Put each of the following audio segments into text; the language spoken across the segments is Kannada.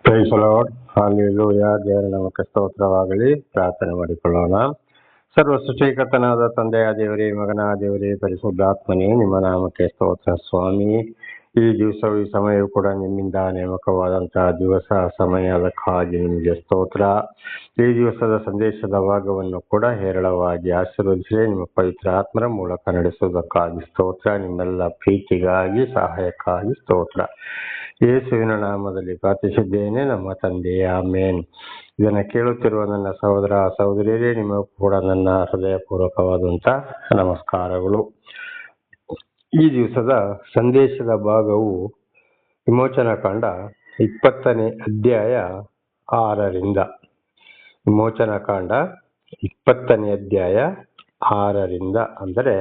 Price the lord. ಹಲ್ಲೆಲೂಯಾ. ದೇವರ ನಾಮಕ್ಕೆ ಸ್ತೋತ್ರವಾಗಲಿ. ಪ್ರಾರ್ಥನೆ ಮಾಡಿಕೊಳ್ಳೋಣ. ಸರ್ವ ಸೃಷ್ಟಿಕರ್ತನಾದ ತಂದೆಯ ದೇವರೇ, ಮಗನ ದೇವರೇ, ಪರಿಶುದ್ಧಾತ್ಮನೇ, ನಿಮ್ಮ ನಾಮಕ್ಕೆ ಸ್ತೋತ್ರ ಸ್ವಾಮಿ. ಈ ದಿವಸವು ಈ ಸಮಯವು ಕೂಡ ನಿಮ್ಮಿಂದ ನೇಮಕವಾದಂತಹ ದಿವಸ ಸಮಯ, ಅದಕ್ಕಾಗಿ ನಿಮಗೆ ಸ್ತೋತ್ರ. ಈ ದಿವಸದ ಸಂದೇಶದ ಭಾಗವನ್ನು ಕೂಡ ಹೇರಳವಾಗಿ ಆಶೀರ್ವದಿಸಿ ನಿಮ್ಮ ಪವಿತ್ರ ಆತ್ಮರ ಮೂಲಕ ನಡೆಸುವುದಕ್ಕಾಗಿ ಸ್ತೋತ್ರ. ನಿಮ್ಮೆಲ್ಲ ಪ್ರೀತಿಗಾಗಿ, ಸಹಾಯಕ್ಕಾಗಿ ಸ್ತೋತ್ರ. ಯೇಸುವಿನ ನಾಮದಲ್ಲಿ ಪ್ರಾರ್ಥಿಸಿದ್ದೇನೆ ನಮ್ಮ ತಂದೆಯೇ, ಆಮೇನ್. ಇದನ್ನು ಕೇಳುತ್ತಿರುವ ನನ್ನ ಸಹೋದರ ಸಹೋದರಿಯರೇ, ನಿಮಗೂ ಕೂಡ ನನ್ನ ಹೃದಯಪೂರ್ವಕವಾದಂಥ ನಮಸ್ಕಾರಗಳು. ಈ ದಿವಸದ ಸಂದೇಶದ ಭಾಗವು ವಿಮೋಚನಾ ಕಾಂಡ 20ನೇ ಅಧ್ಯಾಯ 6ರಿಂದ. ವಿಮೋಚನಾ ಕಾಂಡ 20ನೇ ಅಧ್ಯಾಯ 6ರಿಂದ ಅಂದರೆ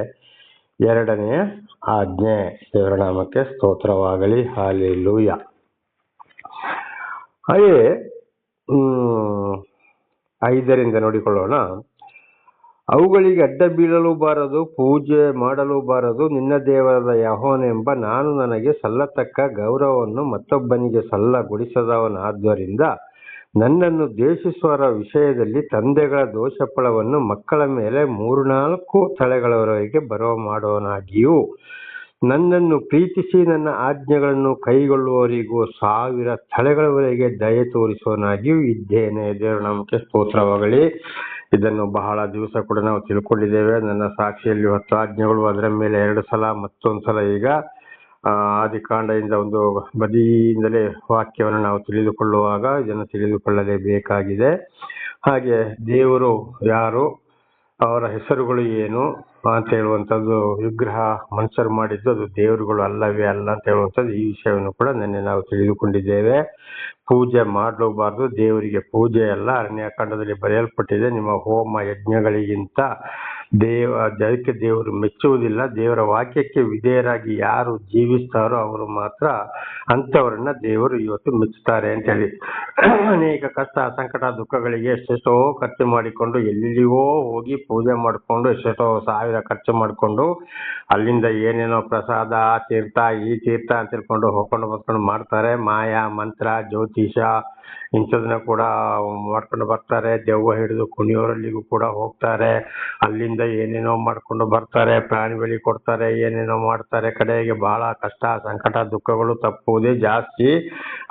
2ನೇ ಆಜ್ಞೆ. ದೇವರ ನಾಮಕ್ಕೆ ಸ್ತೋತ್ರವಾಗಲಿ. ಹಲ್ಲೆಲೂಯಾ. ಹಾಗೆ 5ರಿಂದ ನೋಡಿಕೊಳ್ಳೋಣ. ಅವುಗಳಿಗೆ ಅಡ್ಡ ಬೀಳಲು ಬಾರದು, ಪೂಜೆ ಮಾಡಲು ಬಾರದು. ನಿನ್ನ ದೇವರಾದ ಯೆಹೋವನೆಂಬ ನಾನು ನನಗೆ ಸಲ್ಲತಕ್ಕ ಗೌರವವನ್ನು ಮತ್ತೊಬ್ಬನಿಗೆ ಸಲ್ಲಗೊಡಿಸದವನಾದ್ದರಿಂದ ನನ್ನನ್ನು ದ್ವೇಷಿಸುವವರ ವಿಷಯದಲ್ಲಿ ತಂದೆಗಳ ದೋಷಫಲವನ್ನು ಮಕ್ಕಳ ಮೇಲೆ 3-4 ತಲೆಗಳವರೆಗೆ ಬರುವ ಮಾಡುವವನಾಗಿಯೂ, ನನ್ನನ್ನು ಪ್ರೀತಿಸಿ ನನ್ನ ಆಜ್ಞೆಗಳನ್ನು ಕೈಗೊಳ್ಳುವವರಿಗೂ 1000 ತಲೆಗಳವರೆಗೆ ದಯೆ ತೋರಿಸುವವನಾಗಿಯೂ ಇದ್ದೇನೆ. ದೇವರ ನಾಮಕ್ಕೆ ಸ್ತೋತ್ರವಾಗಲಿ. ಇದನ್ನು ಬಹಳ ದಿವಸ ಕೂಡ ನಾವು ತಿಳ್ಕೊಂಡಿದ್ದೇವೆ. ನನ್ನ ಸಾಕ್ಷಿಯಲ್ಲಿ 10 ಆಜ್ಞೆಗಳು, ಅದರ ಮೇಲೆ 2 ಸಲ, ಮತ್ತೊಂದು ಸಲ ಈಗ ಆದಿಕಾಂಡದಿಂದ ಒಂದು ಬದಿಯಿಂದಲೇ ವಾಕ್ಯವನ್ನು ನಾವು ತಿಳಿದುಕೊಳ್ಳುವಾಗ ಇದನ್ನು ತಿಳಿದುಕೊಳ್ಳಲೇಬೇಕಾಗಿದೆ. ಹಾಗೆ ದೇವರು ಯಾರು, ಅವರ ಹೆಸರುಗಳು ಏನು ಅಂತ ಹೇಳುವಂಥದ್ದು, ವಿಗ್ರಹ ಮನುಷ್ಯರು ಮಾಡಿದ್ದು ಅದು ದೇವರುಗಳು ಅಲ್ಲವೇ ಅಲ್ಲ ಅಂತ ಹೇಳುವಂಥದ್ದು, ಈ ವಿಷಯವನ್ನು ಕೂಡ ನಿನ್ನೆ ನಾವು ತಿಳಿದುಕೊಂಡಿದ್ದೇವೆ. ಪೂಜೆ ಮಾಡಲೂಬಾರ್ದು, ದೇವರಿಗೆ ಪೂಜೆ ಅಲ್ಲ. ಅರಣ್ಯಕಾಂಡದಲ್ಲಿ ಬರೆಯಲ್ಪಟ್ಟಿದೆ, ನಿಮ್ಮ ಹೋಮ ಯಜ್ಞಗಳಿಗಿಂತ ಅದಕ್ಕೆ ದೇವರು ಮೆಚ್ಚುವುದಿಲ್ಲ. ದೇವರ ವಾಕ್ಯಕ್ಕೆ ವಿಧೇಯರಾಗಿ ಯಾರು ಜೀವಿಸ್ತಾರೋ ಅವರು ಮಾತ್ರ ಅಂಥವರನ್ನ ದೇವರು ಇವತ್ತು ಮೆಚ್ಚುತ್ತಾರೆ ಅಂತೇಳಿ. ಅನೇಕ ಕಷ್ಟ, ಸಂಕಟ, ದುಃಖಗಳಿಗೆ ಎಷ್ಟೆಷ್ಟೋ ಖರ್ಚು ಮಾಡಿಕೊಂಡು, ಎಲ್ಲಿಗೋ ಹೋಗಿ ಪೂಜೆ ಮಾಡಿಕೊಂಡು, ಎಷ್ಟೆಷ್ಟೋ 1000 ಖರ್ಚು ಮಾಡಿಕೊಂಡು, ಅಲ್ಲಿಂದ ಏನೇನೋ ಪ್ರಸಾದ, ತೀರ್ಥ, ಈ ತೀರ್ಥ ಅಂತ ತಿಳ್ಕೊಂಡು ಹೋಗ್ಕೊಂಡು ಮಾಡ್ತಾರೆ. ಮಾಯಾ ಮಂತ್ರ, ಜ್ಯೋತಿಷ ಇಂಥದನ್ನ ಕೂಡ ಮಾಡ್ಕೊಂಡು ಬರ್ತಾರೆ. ದೆವ್ವ ಹಿಡಿದು ಕುಣಿಯೋರಲ್ಲಿಗೂ ಕೂಡ ಹೋಗ್ತಾರೆ. ಅಲ್ಲಿಂದ ಏನೇನೋ ಮಾಡ್ಕೊಂಡು ಬರ್ತಾರೆ, ಪ್ರಾಣಿ ಬಲಿ ಕೊಡ್ತಾರೆ, ಏನೇನೋ ಮಾಡ್ತಾರೆ. ಕಡೆಗೆ ಬಹಳ ಕಷ್ಟ, ಸಂಕಟ, ದುಃಖಗಳು ತಪ್ಪುವುದೇ ಜಾಸ್ತಿ.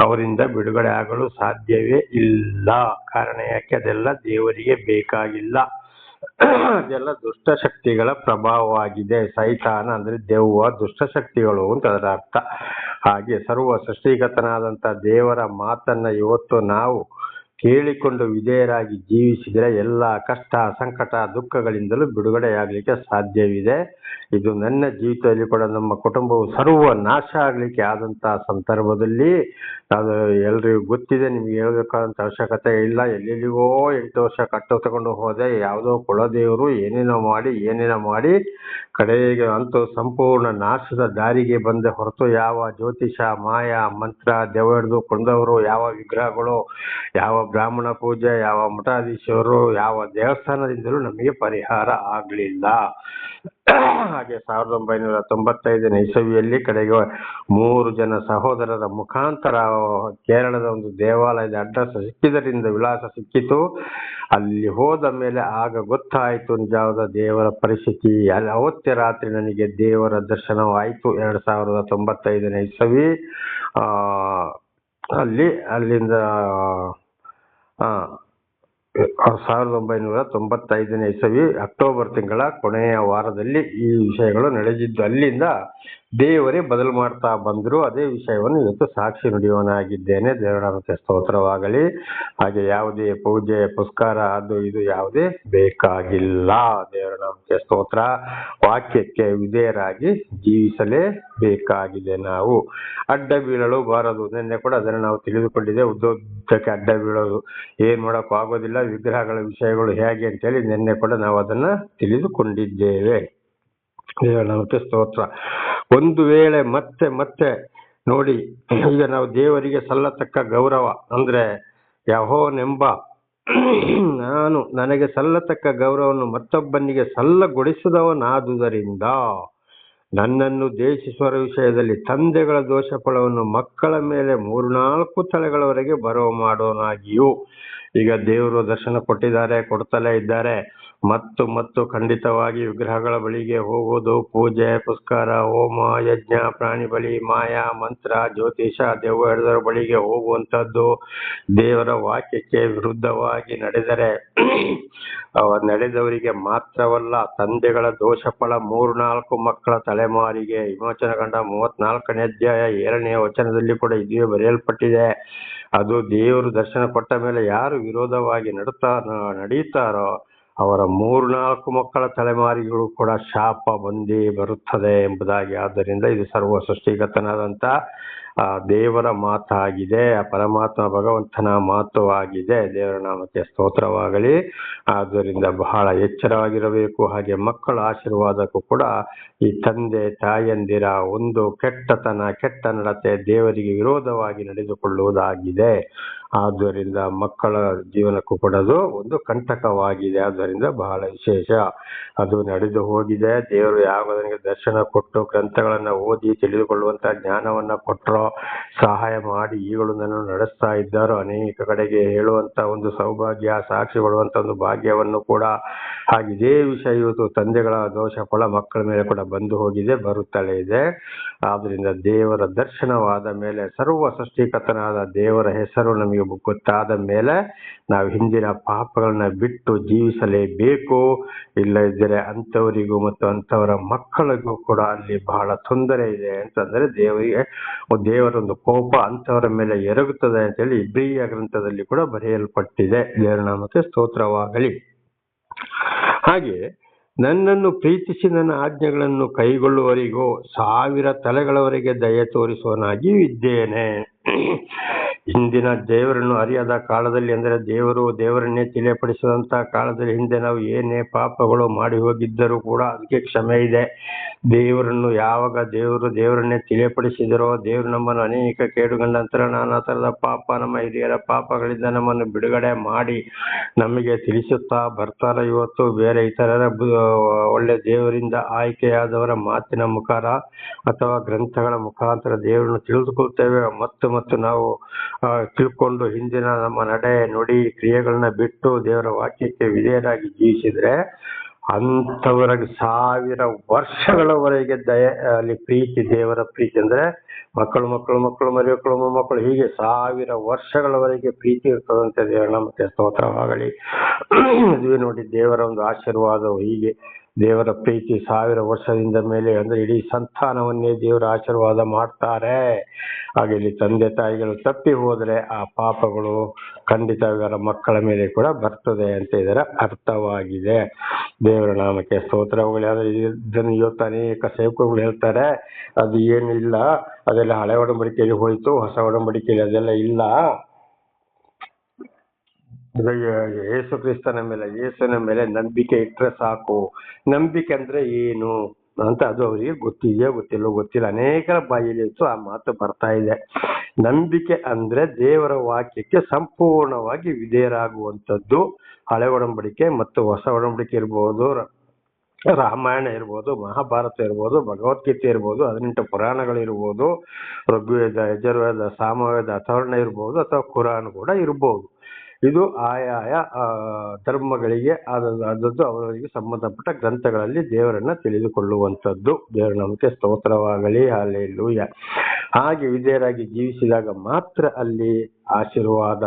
ಅವರಿಂದ ಬಿಡುಗಡೆ ಆಗಲು ಸಾಧ್ಯವೇ ಇಲ್ಲ. ಕಾರಣ ಯಾಕೆ? ಅದೆಲ್ಲ ದೇವರಿಗೆ ಬೇಕಾಗಿಲ್ಲ. ಅದೆಲ್ಲ ದುಷ್ಟಶಕ್ತಿಗಳ ಪ್ರಭಾವವಾಗಿದೆ. ಸೈತಾನ ಅಂದ್ರೆ ದೆವ್ವ, ದುಷ್ಟಶಕ್ತಿಗಳು ಅಂತ ಅದರ ಅರ್ಥ. ಹಾಗೆ ಸರ್ವ ಸೃಷ್ಟಿಕರ್ತನಾದಂಥ ದೇವರ ಮಾತನ್ನ ಇವತ್ತು ನಾವು ಕೇಳಿಕೊಂಡು ವಿಧೇಯರಾಗಿ ಜೀವಿಸಿದರೆ ಎಲ್ಲ ಕಷ್ಟ, ಸಂಕಟ, ದುಃಖಗಳಿಂದಲೂ ಬಿಡುಗಡೆಯಾಗಲಿಕ್ಕೆ ಸಾಧ್ಯವಿದೆ. ಇದು ನನ್ನ ಜೀವಿತದಲ್ಲಿ ಕೂಡ ನಮ್ಮ ಕುಟುಂಬವು ಸರ್ವ ನಾಶ ಆಗಲಿಕ್ಕೆ ಆದಂತಹ ಸಂದರ್ಭದಲ್ಲಿ ಅದು ಎಲ್ರಿಗೂ ಗೊತ್ತಿದೆ. ನಿಮ್ಗೆ ಹೇಳ್ಬೇಕಾದಂತ ಅವಶ್ಯಕತೆ ಇಲ್ಲ. ಎಲ್ಲೆಲ್ಲಿಗೋ 8 ವರ್ಷ ಕಟ್ಟು ತಗೊಂಡು ಹೋದೆ, ಯಾವುದೋ ಕುಲದೇವರು ಏನೇನೋ ಮಾಡಿ ಕಡೆಗೆ ಅಂತೂ ಸಂಪೂರ್ಣ ನಾಶದ ದಾರಿಗೆ ಬಂದೆ ಹೊರತು ಯಾವ ಜ್ಯೋತಿಷ, ಮಾಯಾ ಮಂತ್ರ, ದೆವ್ವ ಹಿಡಿದು ಕೊಂಡವರು, ಯಾವ ವಿಗ್ರಹಗಳು, ಯಾವ ಬ್ರಾಹ್ಮಣ ಪೂಜೆ, ಯಾವ ಮಠಾಧೀಶರು, ಯಾವ ದೇವಸ್ಥಾನದಿಂದಲೂ ನಮಗೆ ಪರಿಹಾರ ಆಗಲಿಲ್ಲ. ಹಾಗೆ 1995ನೇ ಇಸವಿಯಲ್ಲಿ ಕಡೆಗೆ 3 ಜನ ಸಹೋದರರ ಮುಖಾಂತರ ಕೇರಳದ ಒಂದು ದೇವಾಲಯದ ಅಡ್ರೆಸ್ ಸಿಕ್ಕಿದರಿಂದ, ವಿಳಾಸ ಸಿಕ್ಕಿತು. ಅಲ್ಲಿ ಹೋದ ಮೇಲೆ ಆಗ ಗೊತ್ತಾಯಿತು ನಿಜವಾದ ದೇವರ ಪರಿಸ್ಥಿತಿ. ಅವತ್ತೇ ರಾತ್ರಿ ನನಗೆ ದೇವರ ದರ್ಶನವಾಯಿತು. 2095ನೇ ಇಸವಿ ಅಲ್ಲಿಂದ 1995ನೇ ಇಸವಿ ಅಕ್ಟೋಬರ್ ತಿಂಗಳ ಕೊನೆಯ ವಾರದಲ್ಲಿ ಈ ವಿಷಯಗಳು ನಡೆದಿದ್ದು. ಅಲ್ಲಿಂದ ದೇವರೇ ಬದಲು ಮಾಡ್ತಾ ಬಂದ್ರು. ಅದೇ ವಿಷಯವನ್ನು ಇವತ್ತು ಸಾಕ್ಷಿ ನುಡಿಯುವನಾಗಿದ್ದೇನೆ. ದೇವರ ನಾಮಕ್ಕೆ ಸ್ತೋತ್ರವಾಗಲಿ. ಹಾಗೆ ಯಾವುದೇ ಪೂಜೆ ಪುಸ್ಕಾರ ಅದು ಇದು ಯಾವುದೇ ಬೇಕಾಗಿಲ್ಲ. ದೇವರ ನಾಮಕ್ಕೆ ಸ್ತೋತ್ರ. ವಾಕ್ಯಕ್ಕೆ ವಿಧೇಯರಾಗಿ ಜೀವಿಸಲೇಬೇಕಾಗಿದೆ. ನಾವು ಅಡ್ಡ ಬೀಳಲು ಬಾರದು. ನಿನ್ನೆ ಕೂಡ ಅದನ್ನು ನಾವು ತಿಳಿದುಕೊಂಡಿದ್ದೆ. ಉದ್ದಕ್ಕೆ ಅಡ್ಡ ಬೀಳೋದು ಏನ್ ಮಾಡೋಕ್ಕೂ ಆಗೋದಿಲ್ಲ. ವಿಗ್ರಹಗಳ ವಿಷಯಗಳು ಹೇಗೆ ಅಂತೇಳಿ ನಿನ್ನೆ ಕೂಡ ನಾವು ಅದನ್ನ ತಿಳಿದುಕೊಂಡಿದ್ದೇವೆ. ದೇವರ ನಾಮಕ್ಕೆ ಸ್ತೋತ್ರ. ಒಂದು ವೇಳೆ ಮತ್ತೆ ನೋಡಿ, ಈಗ ನಾವು ದೇವರಿಗೆ ಸಲ್ಲತಕ್ಕ ಗೌರವ ಅಂದ್ರೆ ಯೆಹೋವನೆಂಬ ನಾನು ನನಗೆ ಸಲ್ಲತಕ್ಕ ಗೌರವವನ್ನು ಮತ್ತೊಬ್ಬನಿಗೆ ಸಲ್ಲಗೊಡಿಸಿದವನಾದುದರಿಂದ ನನ್ನನ್ನು ದ್ವೇಷಿಸುವ ವಿಷಯದಲ್ಲಿ ತಂದೆಗಳ ದೋಷ ಫಲವನ್ನು ಮಕ್ಕಳ ಮೇಲೆ 3-4 ತಲೆಗಳವರೆಗೆ ಬರುವ ಮಾಡೋನಾಗಿಯೂ. ಈಗ ದೇವರು ದರ್ಶನ ಕೊಟ್ಟಿದ್ದಾರೆ, ಕೊಡ್ತಲೇ ಇದ್ದಾರೆ. ಮತ್ತು ಖಂಡಿತವಾಗಿ ವಿಗ್ರಹಗಳ ಬಳಿಗೆ ಹೋಗುವುದು, ಪೂಜೆ ಪುಸ್ಕಾರ, ಹೋಮ ಯಜ್ಞ, ಪ್ರಾಣಿ ಬಲಿ, ಮಾಯಾ ಮಂತ್ರ, ಜ್ಯೋತಿಷ, ದೆವ್ವ ಹಿಡಿದವರ ಬಳಿಗೆ ಹೋಗುವಂಥದ್ದು, ದೇವರ ವಾಕ್ಯಕ್ಕೆ ವಿರುದ್ಧವಾಗಿ ನಡೆದವರಿಗೆ ಮಾತ್ರವಲ್ಲ, ತಂದೆಗಳ ದೋಷ ಫಲ 3-4 ಮಕ್ಕಳ ತಲೆಮಾರಿಗೆ. ವಿಮೋಚನ ಕಂಡ 34ನೇ ಅಧ್ಯಾಯ 7ನೇ ವಚನದಲ್ಲಿ ಕೂಡ ಇದೇ ಬರೆಯಲ್ಪಟ್ಟಿದೆ. ಅದು ದೇವರು ದರ್ಶನ ಕೊಟ್ಟ ಮೇಲೆ ಯಾರು ವಿರೋಧವಾಗಿ ನಡೀತಾರೋ ಅವರ 3-4 ಮಕ್ಕಳ ತಲೆಮಾರಿಗಳು ಕೂಡ ಶಾಪ ಬಂದೇ ಬರುತ್ತದೆ ಎಂಬುದಾಗಿ. ಆದ್ದರಿಂದ ಇದು ಸರ್ವ ಸೃಷ್ಟಿಗತನಾದಂಥ ದೇವರ ಮಾತಾಗಿದೆ, ಪರಮಾತ್ಮ ಭಗವಂತನ ಮಾತು ಆಗಿದೆ. ದೇವರ ನಾಮಕ್ಕೆ ಸ್ತೋತ್ರವಾಗಲಿ. ಆದ್ದರಿಂದ ಬಹಳ ಎಚ್ಚರವಾಗಿರಬೇಕು. ಹಾಗೆ ಮಕ್ಕಳ ಆಶೀರ್ವಾದಕ್ಕೂ ಕೂಡ ಈ ತಂದೆ ತಾಯಂದಿರ ಒಂದು ಕೆಟ್ಟ ನಡತೆ ದೇವರಿಗೆ ವಿರೋಧವಾಗಿ ನಡೆದುಕೊಳ್ಳುವುದಾಗಿದೆ. ಆದ್ದರಿಂದ ಮಕ್ಕಳ ಜೀವನಕ್ಕೂ ಕೂಡ ಅದು ಒಂದು ಕಂಟಕವಾಗಿದೆ. ಆದ್ದರಿಂದ ಬಹಳ ವಿಶೇಷ. ಅದು ನಡೆದು ಹೋಗಿದೆ. ದೇವರು ಯಾವ ನನಗೆ ದರ್ಶನ ಕೊಟ್ಟು ಗ್ರಂಥಗಳನ್ನು ಓದಿ ತಿಳಿದುಕೊಳ್ಳುವಂತ ಜ್ಞಾನವನ್ನ ಕೊಟ್ಟರೋ, ಸಹಾಯ ಮಾಡಿ ಈಗಲೂ ನನ್ನನ್ನು ನಡೆಸ್ತಾ ಇದ್ದಾರೋ, ಅನೇಕ ಕಡೆಗೆ ಹೇಳುವಂತ ಒಂದು ಸೌಭಾಗ್ಯ, ಸಾಕ್ಷಿ ಕೊಡುವಂತ ಒಂದು ಭಾಗ್ಯವನ್ನು ಕೂಡ ಹಾಗೆ ಇದೇ ವಿಷಯ ಇವತ್ತು ತಂದೆಗಳ ದೋಷ ಫಲ ಮಕ್ಕಳ ಮೇಲೆ ಕೂಡ ಬಂದು ಹೋಗಿದೆ, ಬರುತ್ತಲೇ ಇದೆ. ಆದ್ರಿಂದ ದೇವರ ದರ್ಶನವಾದ ಮೇಲೆ, ಸರ್ವ ಸೃಷ್ಟಿಕರ್ತನಾದ ದೇವರ ಹೆಸರು ನಮಗೆ ಗೊತ್ತಾದ ಮೇಲೆ ನಾವು ಹಿಂದಿನ ಪಾಪಗಳನ್ನ ಬಿಟ್ಟು ಜೀವಿಸಲೇಬೇಕು. ಇಲ್ಲದಿದ್ದರೆ ಅಂಥವರಿಗೂ ಮತ್ತು ಅಂಥವರ ಮಕ್ಕಳಿಗೂ ಕೂಡ ಅಲ್ಲಿ ಬಹಳ ತೊಂದರೆ ಇದೆ ಅಂತಂದ್ರೆ ದೇವರೊಂದು ಕೋಪ ಅಂಥವರ ಮೇಲೆ ಎರಗುತ್ತದೆ ಅಂತೇಳಿ ಇಬ್ರಿಯ ಗ್ರಂಥದಲ್ಲಿ ಕೂಡ ಬರೆಯಲ್ಪಟ್ಟಿದೆ. ದೇವರ ನಾಮಕ್ಕೆ ಸ್ತೋತ್ರವಾಗಲಿ. ಹಾಗೆ ನನ್ನನ್ನು ಪ್ರೀತಿಸಿ ನನ್ನ ಆಜ್ಞೆಗಳನ್ನು ಕೈಗೊಳ್ಳುವವರಿಗೂ 1000 ತಲೆಗಳವರೆಗೆ ದಯೆ ತೋರಿಸುವನಾಗಿ ಇದ್ದೇನೆ. ಹಿಂದಿನ ದೇವರನ್ನು ಅರಿಯದ ಕಾಲದಲ್ಲಿ, ಅಂದರೆ ದೇವರನ್ನೇ ತಿಳಿಯಪಡಿಸಿದಂತ ಕಾಲದಲ್ಲಿ ಹಿಂದೆ ನಾವು ಏನೇ ಪಾಪಗಳು ಮಾಡಿ ಹೋಗಿದ್ದರೂ ಕೂಡ ಅದಕ್ಕೆ ಕ್ಷಮೆ ಇದೆ. ಯಾವಾಗ ದೇವರನ್ನೇ ತಿಳಿಯಪಡಿಸಿದರೋ, ದೇವರು ನಮ್ಮನ್ನು ಅನೇಕ ಕೇಡುಗಳ ನಂತರ ನಾನಾ ತರದ ಪಾಪ, ನಮ್ಮ ಹಿರಿಯರ ಪಾಪಗಳಿಂದ ನಮ್ಮನ್ನು ಬಿಡುಗಡೆ ಮಾಡಿ ನಮಗೆ ತಿಳಿಸುತ್ತಾ ಬರ್ತಾರೆ. ಇವತ್ತು ಬೇರೆ ಇತರರ ಒಳ್ಳೆ ದೇವರಿಂದ ಆಯ್ಕೆಯಾದವರ ಮಾತಿನ ಮುಖಾರ ಅಥವಾ ಗ್ರಂಥಗಳ ಮುಖಾಂತರ ದೇವರನ್ನು ತಿಳಿದುಕೊಳ್ತೇವೆ. ಮತ್ತು ನಾವು ತಿಳ್ಕೊಂಡು ಹಿಂದಿನ ನಮ್ಮ ನಡೆ ನುಡಿ ಕ್ರಿಯೆಗಳನ್ನ ಬಿಟ್ಟು ದೇವರ ವಾಕ್ಯಕ್ಕೆ ವಿಧೇಯರಾಗಿ ಜೀವಿಸಿದ್ರೆ ಅಂಥವರಿಗೆ 1000 ವರ್ಷಗಳವರೆಗೆ ಅಲ್ಲಿ ಪ್ರೀತಿ, ದೇವರ ಪ್ರೀತಿ ಅಂದ್ರೆ ಮಕ್ಕಳು ಮರಿಮಕ್ಕಳು ಮೊಮ್ಮಕ್ಕಳು ಹೀಗೆ 1000 ವರ್ಷಗಳವರೆಗೆ ಪ್ರೀತಿ ಇರ್ತದಂತೆ. ದೇವರ ನಾಮಕ್ಕೆ ಸ್ತೋತ್ರವಾಗಲಿ. ಅದುವೇ ನೋಡಿ ದೇವರ ಒಂದು ಆಶೀರ್ವಾದವು ಹೀಗೆ. ದೇವರ ಪ್ರೀತಿ 1000 ವರ್ಷದಿಂದ ಮೇಲೆ ಅಂದ್ರೆ ಇಡೀ ಸಂತಾನವನ್ನೇ ದೇವರ ಆಶೀರ್ವಾದ ಮಾಡ್ತಾರೆ. ಹಾಗೆ ಇಲ್ಲಿ ತಂದೆ ತಾಯಿಗಳು ತಪ್ಪಿ ಹೋದ್ರೆ ಆ ಪಾಪಗಳು ಖಂಡಿತ ಇವರ ಮಕ್ಕಳ ಮೇಲೆ ಕೂಡ ಬರ್ತದೆ ಅಂತ ಇದರ ಅರ್ಥವಾಗಿದೆ. ದೇವರ ನಾಮಕ್ಕೆ ಸ್ತೋತ್ರಗಳು. ಇದನ್ನು ಇವತ್ತು ಅನೇಕ ಸೇವಕರುಗಳು ಹೇಳ್ತಾರೆ, ಅದು ಏನಿಲ್ಲ, ಅದೆಲ್ಲ ಹಳೆ ಒಡಂಬಡಿಕೆಯಲ್ಲಿ ಹೋಯ್ತು, ಹೊಸ ಒಡಂಬಡಿಕೆಯಲ್ಲಿ ಅದೆಲ್ಲ ಇಲ್ಲ. ಯೇಸುವಿನ ಮೇಲೆ ನಂಬಿಕೆ ಇಟ್ಟರೆ ಸಾಕು. ನಂಬಿಕೆ ಅಂದ್ರೆ ಏನು ಅಂತ ಅದು ಅವರಿಗೆ ಗೊತ್ತಿಲ್ಲ. ಅನೇಕರ ಬಾಯಲ್ಲಿ ಆ ಮಾತು ಬರ್ತಾ ಇದೆ. ನಂಬಿಕೆ ಅಂದ್ರೆ ದೇವರ ವಾಕ್ಯಕ್ಕೆ ಸಂಪೂರ್ಣವಾಗಿ ವಿಧೇಯರಾಗುವಂಥದ್ದು. ಹಳೆ ಒಡಂಬಡಿಕೆ ಮತ್ತು ಹೊಸ ಒಡಂಬಡಿಕೆ ಇರ್ಬೋದು, ರಾಮಾಯಣ ಇರ್ಬೋದು, ಮಹಾಭಾರತ ಇರ್ಬೋದು, ಭಗವದ್ಗೀತೆ ಇರ್ಬೋದು, 18 ಪುರಾಣಗಳಿರ್ಬೋದು, ಋಗ್ವೇದ, ಯಜುರ್ವೇದ, ಸಾಮವೇದ, ಅಥರ್ವಣ ಇರ್ಬೋದು, ಅಥವಾ ಕುರಾನ್ ಕೂಡ ಇರ್ಬೋದು. ಇದು ಆಯಾಯ ಧರ್ಮಗಳಿಗೆ ಆದದ್ದು ಅವರಿಗೆ ಸಂಬಂಧಪಟ್ಟ ಗ್ರಂಥಗಳಲ್ಲಿ ದೇವರನ್ನ ತಿಳಿದುಕೊಳ್ಳುವಂಥದ್ದು. ದೇವರ ನಾಮಕ್ಕೆ ಸ್ತೋತ್ರವಾಗಲಿ. ಹಲ್ಲೆಲೂಯಾ. ಹಾಗೆ ವಿಧೇಯರಾಗಿ ಜೀವಿಸಿದಾಗ ಮಾತ್ರ ಅಲ್ಲಿ ಆಶೀರ್ವಾದ,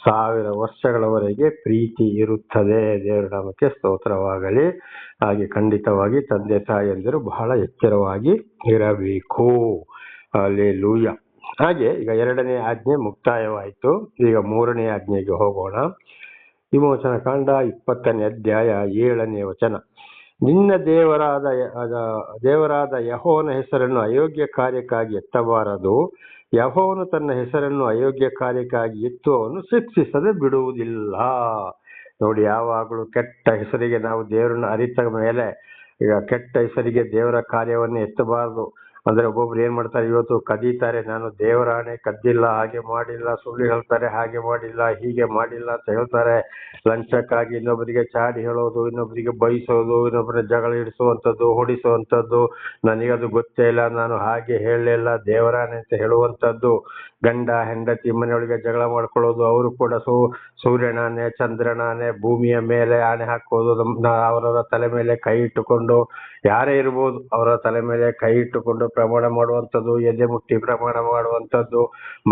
1000 ವರ್ಷಗಳವರೆಗೆ ಪ್ರೀತಿ ಇರುತ್ತದೆ. ದೇವರ ನಾಮಕ್ಕೆ ಸ್ತೋತ್ರವಾಗಲಿ. ಹಾಗೆ ಖಂಡಿತವಾಗಿ ತಂದೆ ತಾಯಿಯಂದಿರು ಬಹಳ ಎಚ್ಚರವಾಗಿ ಇರಬೇಕು. ಹಲ್ಲೆಲೂಯಾ. ಹಾಗೆ ಈಗ 2ನೇ ಆಜ್ಞೆ ಮುಕ್ತಾಯವಾಯಿತು. ಈಗ 3ನೇ ಆಜ್ಞೆಗೆ ಹೋಗೋಣ. ವಿಮೋಚನ ಕಾಂಡ 20ನೇ ಅಧ್ಯಾಯ 7ನೇ ವಚನ. ನಿನ್ನ ದೇವರಾದ ಯೆಹೋವನ ಹೆಸರನ್ನು ಅಯೋಗ್ಯ ಕಾರ್ಯಕ್ಕಾಗಿ ಎತ್ತಬಾರದು. ಯೆಹೋವನು ತನ್ನ ಹೆಸರನ್ನು ಅಯೋಗ್ಯ ಕಾರ್ಯಕ್ಕಾಗಿ ಎತ್ತುವವನು ಶಿಕ್ಷಿಸದೆ ಬಿಡುವುದಿಲ್ಲ. ನೋಡಿ, ಯಾವಾಗಲೂ ಕೆಟ್ಟ ಹೆಸರಿಗೆ ನಾವು ದೇವರನ್ನು ಅರಿತ ಮೇಲೆ ಈಗ ಕೆಟ್ಟ ಹೆಸರಿಗೆ ದೇವರ ಕಾರ್ಯವನ್ನು ಎತ್ತಬಾರದು. ಅಂದ್ರೆ ಒಬ್ಬೊಬ್ರು ಏನ್ ಮಾಡ್ತಾರೆ, ಇವತ್ತು ಕದೀತಾರೆ, ನಾನು ದೇವರಾಣೆ ಕದ್ದಿಲ್ಲ, ಹಾಗೆ ಮಾಡಿಲ್ಲ, ಸುಳ್ಳು ಹೇಳ್ತಾರೆ, ಹಾಗೆ ಮಾಡಿಲ್ಲ, ಹೀಗೆ ಮಾಡಿಲ್ಲ ಅಂತ ಹೇಳ್ತಾರೆ. ಲಂಚಕ್ಕಾಗಿ ಇನ್ನೊಬ್ಬರಿಗೆ ಚಾಡಿ ಹೇಳೋದು, ಇನ್ನೊಬ್ಬರಿಗೆ ಬೈಸೋದು, ಇನ್ನೊಬ್ಬರ ಜಗಳ ಇಡಿಸುವಂಥದ್ದು, ಹೊಡಿಸುವಂಥದ್ದು, ನನಗದು ಗೊತ್ತೇ ಇಲ್ಲ, ನಾನು ಹಾಗೆ ಹೇಳಲಿಲ್ಲ, ದೇವರಾಣೆ ಅಂತ ಹೇಳುವಂಥದ್ದು. ಗಂಡ ಹೆಂಡತಿ ಮನೆಯೊಳಗೆ ಜಗಳ ಮಾಡ್ಕೊಳ್ಳೋದು, ಅವರು ಕೂಡ ಸೂರ್ಯನಾಣೆ, ಚಂದ್ರನಾಣೆ, ಭೂಮಿಯ ಮೇಲೆ ಆಣೆ ಹಾಕೋದು, ಅವರವರ ತಲೆ ಮೇಲೆ ಕೈ ಇಟ್ಟುಕೊಂಡು, ಯಾರೇ ಇರ್ಬೋದು ಅವರ ತಲೆ ಮೇಲೆ ಕೈ ಇಟ್ಟುಕೊಂಡು ಪ್ರಮಾಣ ಮಾಡುವಂಥದ್ದು, ಎದೆ ಮುಟ್ಟಿ ಪ್ರಮಾಣ ಮಾಡುವಂಥದ್ದು,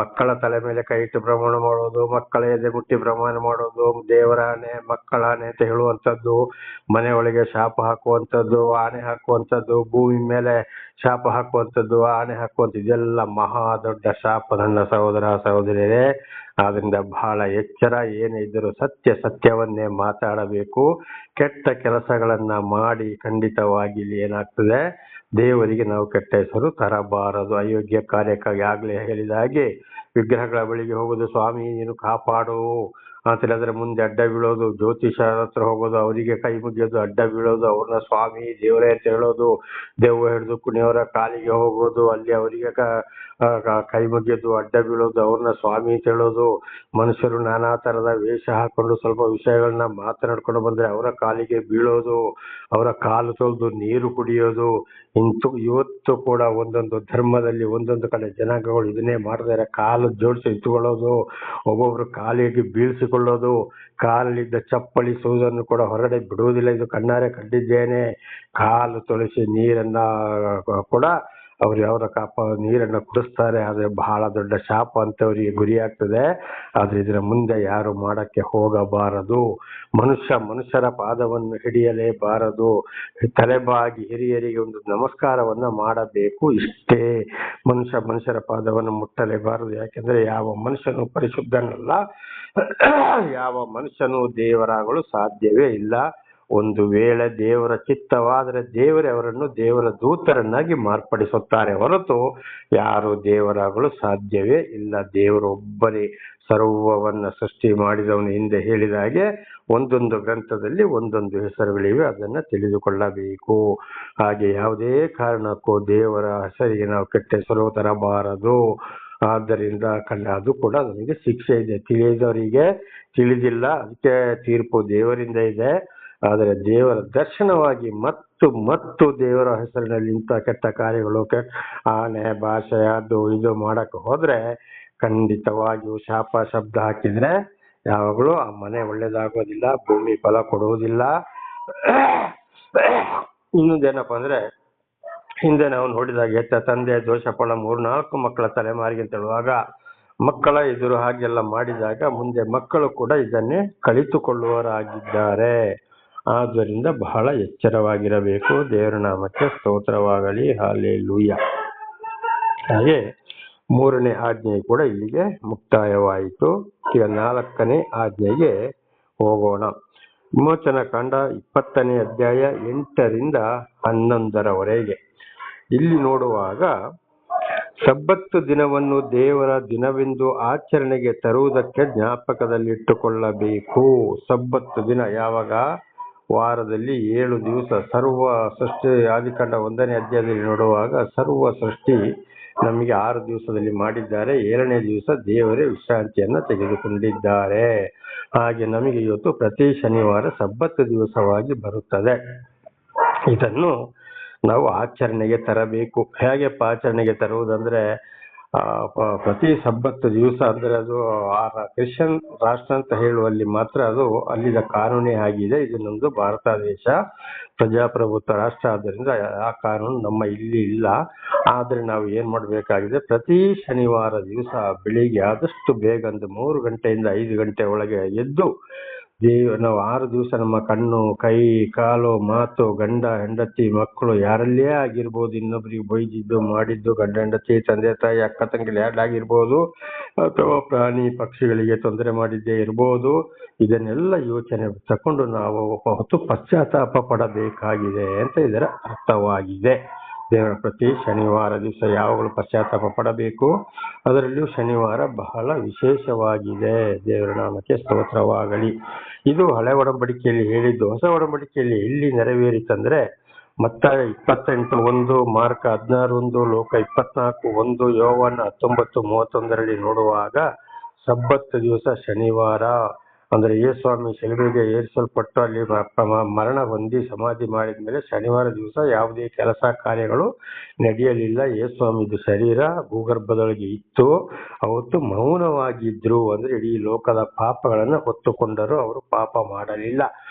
ಮಕ್ಕಳ ತಲೆ ಮೇಲೆ ಕೈ ಇಟ್ಟು ಪ್ರಮಾಣ ಮಾಡೋದು, ಮಕ್ಕಳ ಎದೆ ಮುಟ್ಟಿ ಪ್ರಮಾಣ ಮಾಡೋದು, ದೇವರಾಣೆ ಮಕ್ಕಳಾಣೆ ಅಂತ ಹೇಳುವಂಥದ್ದು, ಮನೆಯೊಳಗೆ ಶಾಪ ಹಾಕುವಂಥದ್ದು, ಆಣೆ ಹಾಕುವಂಥದ್ದು, ಭೂಮಿ ಮೇಲೆ ಶಾಪ ಹಾಕುವಂಥದ್ದು, ಆಣೆ ಹಾಕುವಂಥದ್ದು, ಇದೆಲ್ಲ ಮಹಾ ದೊಡ್ಡ ಶಾಪ ನನ್ನ ಸಹೋದರ ಸಹೋದರಿಯರೇ. ಆದ್ರಿಂದ ಬಹಳ ಎಚ್ಚರ. ಏನೇ ಇದ್ದರೂ ಸತ್ಯವನ್ನೇ ಮಾತಾಡಬೇಕು. ಕೆಟ್ಟ ಕೆಲಸಗಳನ್ನ ಮಾಡಿ ಖಂಡಿತವಾಗಿ ಇಲ್ಲಿ ಏನಾಗ್ತದೆ, ದೇವರಿಗೆ ನಾವು ಕೆಟ್ಟ ಹೆಸರು ತರಬಾರದು. ಅಯೋಗ್ಯ ಕಾರ್ಯಕ್ಕಾಗಿ ಆಗ್ಲೇ ಹೇಳಿದ ಹಾಗೆ ವಿಗ್ರಹಗಳ ಬಳಿಗೆ ಹೋಗೋದು, ಸ್ವಾಮಿ ನೀನು ಕಾಪಾಡು ಅಂತ ಹೇಳಿದ್ರೆ ಮುಂದೆ ಅಡ್ಡ ಬೀಳೋದು, ಜ್ಯೋತಿಷರ ಹತ್ರ ಹೋಗೋದು, ಅವರಿಗೆ ಕೈ ಮುಗಿಯೋದು, ಅಡ್ಡ ಬೀಳೋದು, ಅವ್ರನ್ನ ಸ್ವಾಮಿ ದೇವರೇ ಅಂತ ಹೇಳೋದು, ದೆವ್ವ ಹಿಡಿದು ಕುಣಿಯವರ ಕಾಲಿಗೆ ಹೋಗೋದು, ಅಲ್ಲಿ ಅವರಿಗೆ ಕೈ ಮುಗಿಯೋದು, ಅಡ್ಡ ಬೀಳೋದು, ಅವ್ರನ್ನ ಸ್ವಾಮಿ ಅಂತ ಹೇಳೋದು. ಮನುಷ್ಯರು ನಾನಾ ತರದ ವೇಷ ಹಾಕೊಂಡು ಸ್ವಲ್ಪ ವಿಷಯಗಳನ್ನ ಮಾತನಾಡ್ಕೊಂಡು ಬಂದ್ರೆ ಅವರ ಕಾಲಿಗೆ ಬೀಳೋದು, ಅವರ ಕಾಲು ತೊಳೆದು ನೀರು ಕುಡಿಯೋದು. ಇವತ್ತು ಕೂಡ ಒಂದೊಂದು ಧರ್ಮದಲ್ಲಿ ಒಂದೊಂದು ಕಡೆ ಜನಾಂಗಗಳು ಇದನ್ನೇ ಮಾಡ್ತಾರೆ. ಕಾಲು ಜೋಡಿಸಿ ಇಟ್ಟುಕೊಳ್ಳೋದು, ಒಬ್ಬೊಬ್ರು ಕಾಲಿಗೆ ಬೀಳಿಸಿಕೊಳ್ಳೋದು, ಕಾಲಿದ್ದ ಚಪ್ಪಲಿ ಸೂಜನ್ನು ಕೂಡ ಹೊರಗಡೆ ಬಿಡುವುದಿಲ್ಲ. ಇದು ಕಣ್ಣಾರೆ ಕಂಡಿದ್ದೇನೆ. ಕಾಲು ತೊಳೆಸಿ ನೀರನ್ನ ಕೂಡ ಅವರ ನೀರನ್ನು ಕುಡಿಸ್ತಾರೆ. ಆದ್ರೆ ಬಹಳ ದೊಡ್ಡ ಶಾಪ ಅಂತವರಿಗೆ ಗುರಿ ಆಗ್ತದೆ. ಆದ್ರೆ ಇದರ ಮುಂದೆ ಯಾರು ಮಾಡಕ್ಕೆ ಹೋಗಬಾರದು. ಮನುಷ್ಯರ ಪಾದವನ್ನು ಹಿಡಿಯಲೇಬಾರದು. ತಲೆಬಾಗಿ ಹಿರಿಯರಿಗೆ ಒಂದು ನಮಸ್ಕಾರವನ್ನ ಮಾಡಬೇಕು, ಇಷ್ಟೇ. ಮನುಷ್ಯರ ಪಾದವನ್ನು ಮುಟ್ಟಲೇಬಾರದು. ಯಾಕೆಂದ್ರೆ ಯಾವ ಮನುಷ್ಯನು ಪರಿಶುದ್ಧನಲ್ಲ, ಯಾವ ಮನುಷ್ಯನು ದೇವರಾಗಲು ಸಾಧ್ಯವೇ ಇಲ್ಲ. ಒಂದು ವೇಳೆ ದೇವರ ಚಿತ್ತವಾದರೆ ದೇವರೇ ಅವರನ್ನು ದೇವರ ದೂತರನ್ನಾಗಿ ಮಾರ್ಪಡಿಸುತ್ತಾರೆ ಹೊರತು ಯಾರು ದೇವರಾಗಲು ಸಾಧ್ಯವೇ ಇಲ್ಲ. ದೇವರೊಬ್ಬರೇ ಸರ್ವವನ್ನ ಸೃಷ್ಟಿ ಮಾಡಿದವನು. ಹಿಂದೆ ಹೇಳಿದ ಹಾಗೆ ಒಂದೊಂದು ಗ್ರಂಥದಲ್ಲಿ ಒಂದೊಂದು ಹೆಸರುಗಳಿವೆ, ಅದನ್ನ ತಿಳಿದುಕೊಳ್ಳಬೇಕು. ಹಾಗೆ ಯಾವುದೇ ಕಾರಣಕ್ಕೂ ದೇವರ ಹೆಸರಿಗೆ ನಾವು ಕೆಟ್ಟ ಹೆಸರು ತರಬಾರದು. ಆದ್ದರಿಂದ ಅದು ಕೂಡ ನಮಗೆ ಶಿಕ್ಷೆ ಇದೆ. ತಿಳಿದವರಿಗೆ ತಿಳಿದಿಲ್ಲ, ಅದಕ್ಕೆ ತೀರ್ಪು ದೇವರಿಂದ ಇದೆ. ಆದರೆ ದೇವರ ದರ್ಶನವಾಗಿ ಮತ್ತು ದೇವರ ಹೆಸರಿನಲ್ಲಿ ಇಂಥ ಕೆಟ್ಟ ಕಾರ್ಯಗಳು, ಆಣೆ ಭಾಷೆ ಅದು ಇದು ಮಾಡಕ್ಕೆ ಹೋದ್ರೆ ಖಂಡಿತವಾಗಿಯೂ ಶಾಪ ಶಬ್ದ ಹಾಕಿದ್ರೆ ಯಾವಾಗಲೂ ಆ ಮನೆ ಒಳ್ಳೇದಾಗೋದಿಲ್ಲ, ಭೂಮಿ ಫಲ ಕೊಡುವುದಿಲ್ಲ. ಇನ್ನೊಂದೇನಪ್ಪ ಅಂದ್ರೆ, ಹಿಂದೆ ನಾವು ನೋಡಿದಾಗ ಹೆತ್ತ ತಂದೆ ದೋಷ ಫಲ 3-4 ಮಕ್ಕಳ ತಲೆಮಾರಿಗೆ ಅಂತ ಹೇಳುವಾಗ ಮಕ್ಕಳ ಎದುರು ಹಾಗೆಲ್ಲ ಮಾಡಿದಾಗ ಮುಂದೆ ಮಕ್ಕಳು ಕೂಡ ಇದನ್ನೇ ಕಲಿತುಕೊಳ್ಳುವವರಾಗಿದ್ದಾರೆ. ಆದ್ದರಿಂದ ಬಹಳ ಎಚ್ಚರವಾಗಿರಬೇಕು. ದೇವರ ನಾಮಕ್ಕೆ ಸ್ತೋತ್ರವಾಗಲಿ. ಹಲ್ಲೆಲೂಯಾ. ಹಾಗೆ 3ನೇ ಆಜ್ಞೆ ಕೂಡ ಇಲ್ಲಿಗೆ ಮುಕ್ತಾಯವಾಯಿತು. ಈಗ 4ನೇ ಆಜ್ಞೆಗೆ ಹೋಗೋಣ. ವಿಮೋಚನ ಕಾಂಡ 20ನೇ ಅಧ್ಯಾಯ 8ರಿಂದ 11ರವರೆಗೆ. ಇಲ್ಲಿ ನೋಡುವಾಗ ಸಬ್ಬತ್ತು ದಿನವನ್ನು ದೇವರ ದಿನವೆಂದು ಆಚರಣೆಗೆ ತರುವುದಕ್ಕೆ ಜ್ಞಾಪಕದಲ್ಲಿಟ್ಟುಕೊಳ್ಳಬೇಕು. ಸಬ್ಬತ್ತು ದಿನ ಯಾವಾಗ? ವಾರದಲ್ಲಿ 7 ದಿವಸ. ಸರ್ವ ಸೃಷ್ಟಿ ಆದಿಕಾಂಡ 1ನೇ ಅಧ್ಯಾಯದಲ್ಲಿ ನೋಡುವಾಗ ಸರ್ವ ಸೃಷ್ಟಿ ನಮಗೆ 6 ದಿವಸದಲ್ಲಿ ಮಾಡಿದ್ದಾರೆ. 7ನೇ ದಿವಸ ದೇವರೇ ವಿಶ್ರಾಂತಿಯನ್ನ ತೆಗೆದುಕೊಂಡಿದ್ದಾರೆ. ಹಾಗೆ ನಮಗೆ ಇವತ್ತು ಪ್ರತಿ ಶನಿವಾರ ಸಬ್ಬತ್ತು ದಿವಸವಾಗಿ ಬರುತ್ತದೆ. ಇದನ್ನು ನಾವು ಆಚರಣೆಗೆ ತರಬೇಕು. ಹೇಗೆಪ್ಪ ಆಚರಣೆಗೆ ತರುವುದಂದ್ರೆ, ಪ್ರತಿ ಸಬ್ಬತ್ತು ದಿವಸ ಅಂದ್ರೆ ಅದು ಕ್ರಿಶ್ಚಿಯನ್ ರಾಷ್ಟ್ರ ಅಂತ ಹೇಳುವಲ್ಲಿ ಮಾತ್ರ ಅದು ಅಲ್ಲಿನ ಕಾನೂನೇ ಆಗಿದೆ. ಇದು ನಮ್ದು ಭಾರತ ದೇಶ ಪ್ರಜಾಪ್ರಭುತ್ವ ರಾಷ್ಟ್ರ, ಆದ್ದರಿಂದ ಆ ಕಾನೂನು ನಮ್ಮ ಇಲ್ಲಿ ಇಲ್ಲ. ಆದ್ರೆ ನಾವು ಏನ್ ಮಾಡ್ಬೇಕಾಗಿದೆ, ಪ್ರತಿ ಶನಿವಾರ ದಿವಸ ಬೆಳಿಗ್ಗೆ ಆದಷ್ಟು ಬೇಗ ಅಂದ್ರೆ 3 ಗಂಟೆಯಿಂದ 5 ಗಂಟೆ ಒಳಗೆ ಎದ್ದು ನಾವು 6 ದಿವಸ ನಮ್ಮ ಕಣ್ಣು, ಕೈ, ಕಾಲು, ಮಾತು, ಗಂಡ ಹೆಂಡತಿ, ಮಕ್ಕಳು ಯಾರಲ್ಲೇ ಆಗಿರ್ಬೋದು, ಇನ್ನೊಬ್ಬರಿಗೆ ಬೈದಿದ್ದು ಮಾಡಿದ್ದು, ಗಂಡ ಹೆಂಡತಿ, ತಂದೆ ತಾಯಿ, ಅಕ್ಕ ತಂಗಿಲಿ ಯಾರಾಗಿರ್ಬೋದು, ಅಥವಾ ಪ್ರಾಣಿ ಪಕ್ಷಿಗಳಿಗೆ ತೊಂದರೆ ಮಾಡಿದ್ದೇ ಇರ್ಬೋದು, ಇದನ್ನೆಲ್ಲ ಯೋಚನೆ ತಕೊಂಡು ನಾವು ಹೊತ್ತು ಪಶ್ಚಾತ್ತಾಪ ಪಡಬೇಕಾಗಿದೆ ಅಂತ ಇದರ ಅರ್ಥವಾಗಿದೆ. ದೇವರ ಪ್ರತಿ ಶನಿವಾರ ದಿವಸ ಯಾವಾಗಲೂ ಪಶ್ಚಾತ್ತಾಪ ಪಡಬೇಕು. ಅದರಲ್ಲಿಯೂ ಶನಿವಾರ ಬಹಳ ವಿಶೇಷವಾಗಿದೆ. ದೇವರ ನಾಮಕ್ಕೆ ಸ್ತೋತ್ರವಾಗಲಿ. ಇದು ಹಳೆ ಒಡಂಬಡಿಕೆಯಲ್ಲಿ ಹೇಳಿದ್ದು. ಹೊಸ ಒಡಂಬಡಿಕೆಯಲ್ಲಿ ಎಲ್ಲಿ ನೆರವೇರಿತಂದ್ರೆ ಮತ್ತಾಯ 28:1, ಮಾರ್ಕ 16:1, ಲೋಕ 24:1, ಯೋವಾನ 19:31 ನೋಡುವಾಗ ಸಬ್ಬತ್ ದಿವಸ ಶನಿವಾರ ಅಂದ್ರೆ ಯೇಸುಸ್ವಾಮಿ ಶಿಲುಬೆಗೆ ಏರಿಸಲ್ಪಟ್ಟು ಅಲ್ಲಿ ಮರಣ ಹೊಂದಿ ಸಮಾಧಿ ಮಾಡಿದ ಮೇಲೆ ಶನಿವಾರ ದಿವಸ ಯಾವುದೇ ಕೆಲಸ ಕಾರ್ಯಗಳು ನಡೆಯಲಿಲ್ಲ. ಯೇಸುಸ್ವಾಮಿದು ಶರೀರ ಭೂಗರ್ಭದೊಳಗೆ ಇತ್ತು. ಅವತ್ತು ಮೌನವಾಗಿದ್ರು, ಅಂದ್ರೆ ಇಡೀ ಲೋಕದ ಪಾಪಗಳನ್ನು ಹೊತ್ತುಕೊಂಡರು, ಅವರು ಪಾಪ ಮಾಡಲಿಲ್ಲ.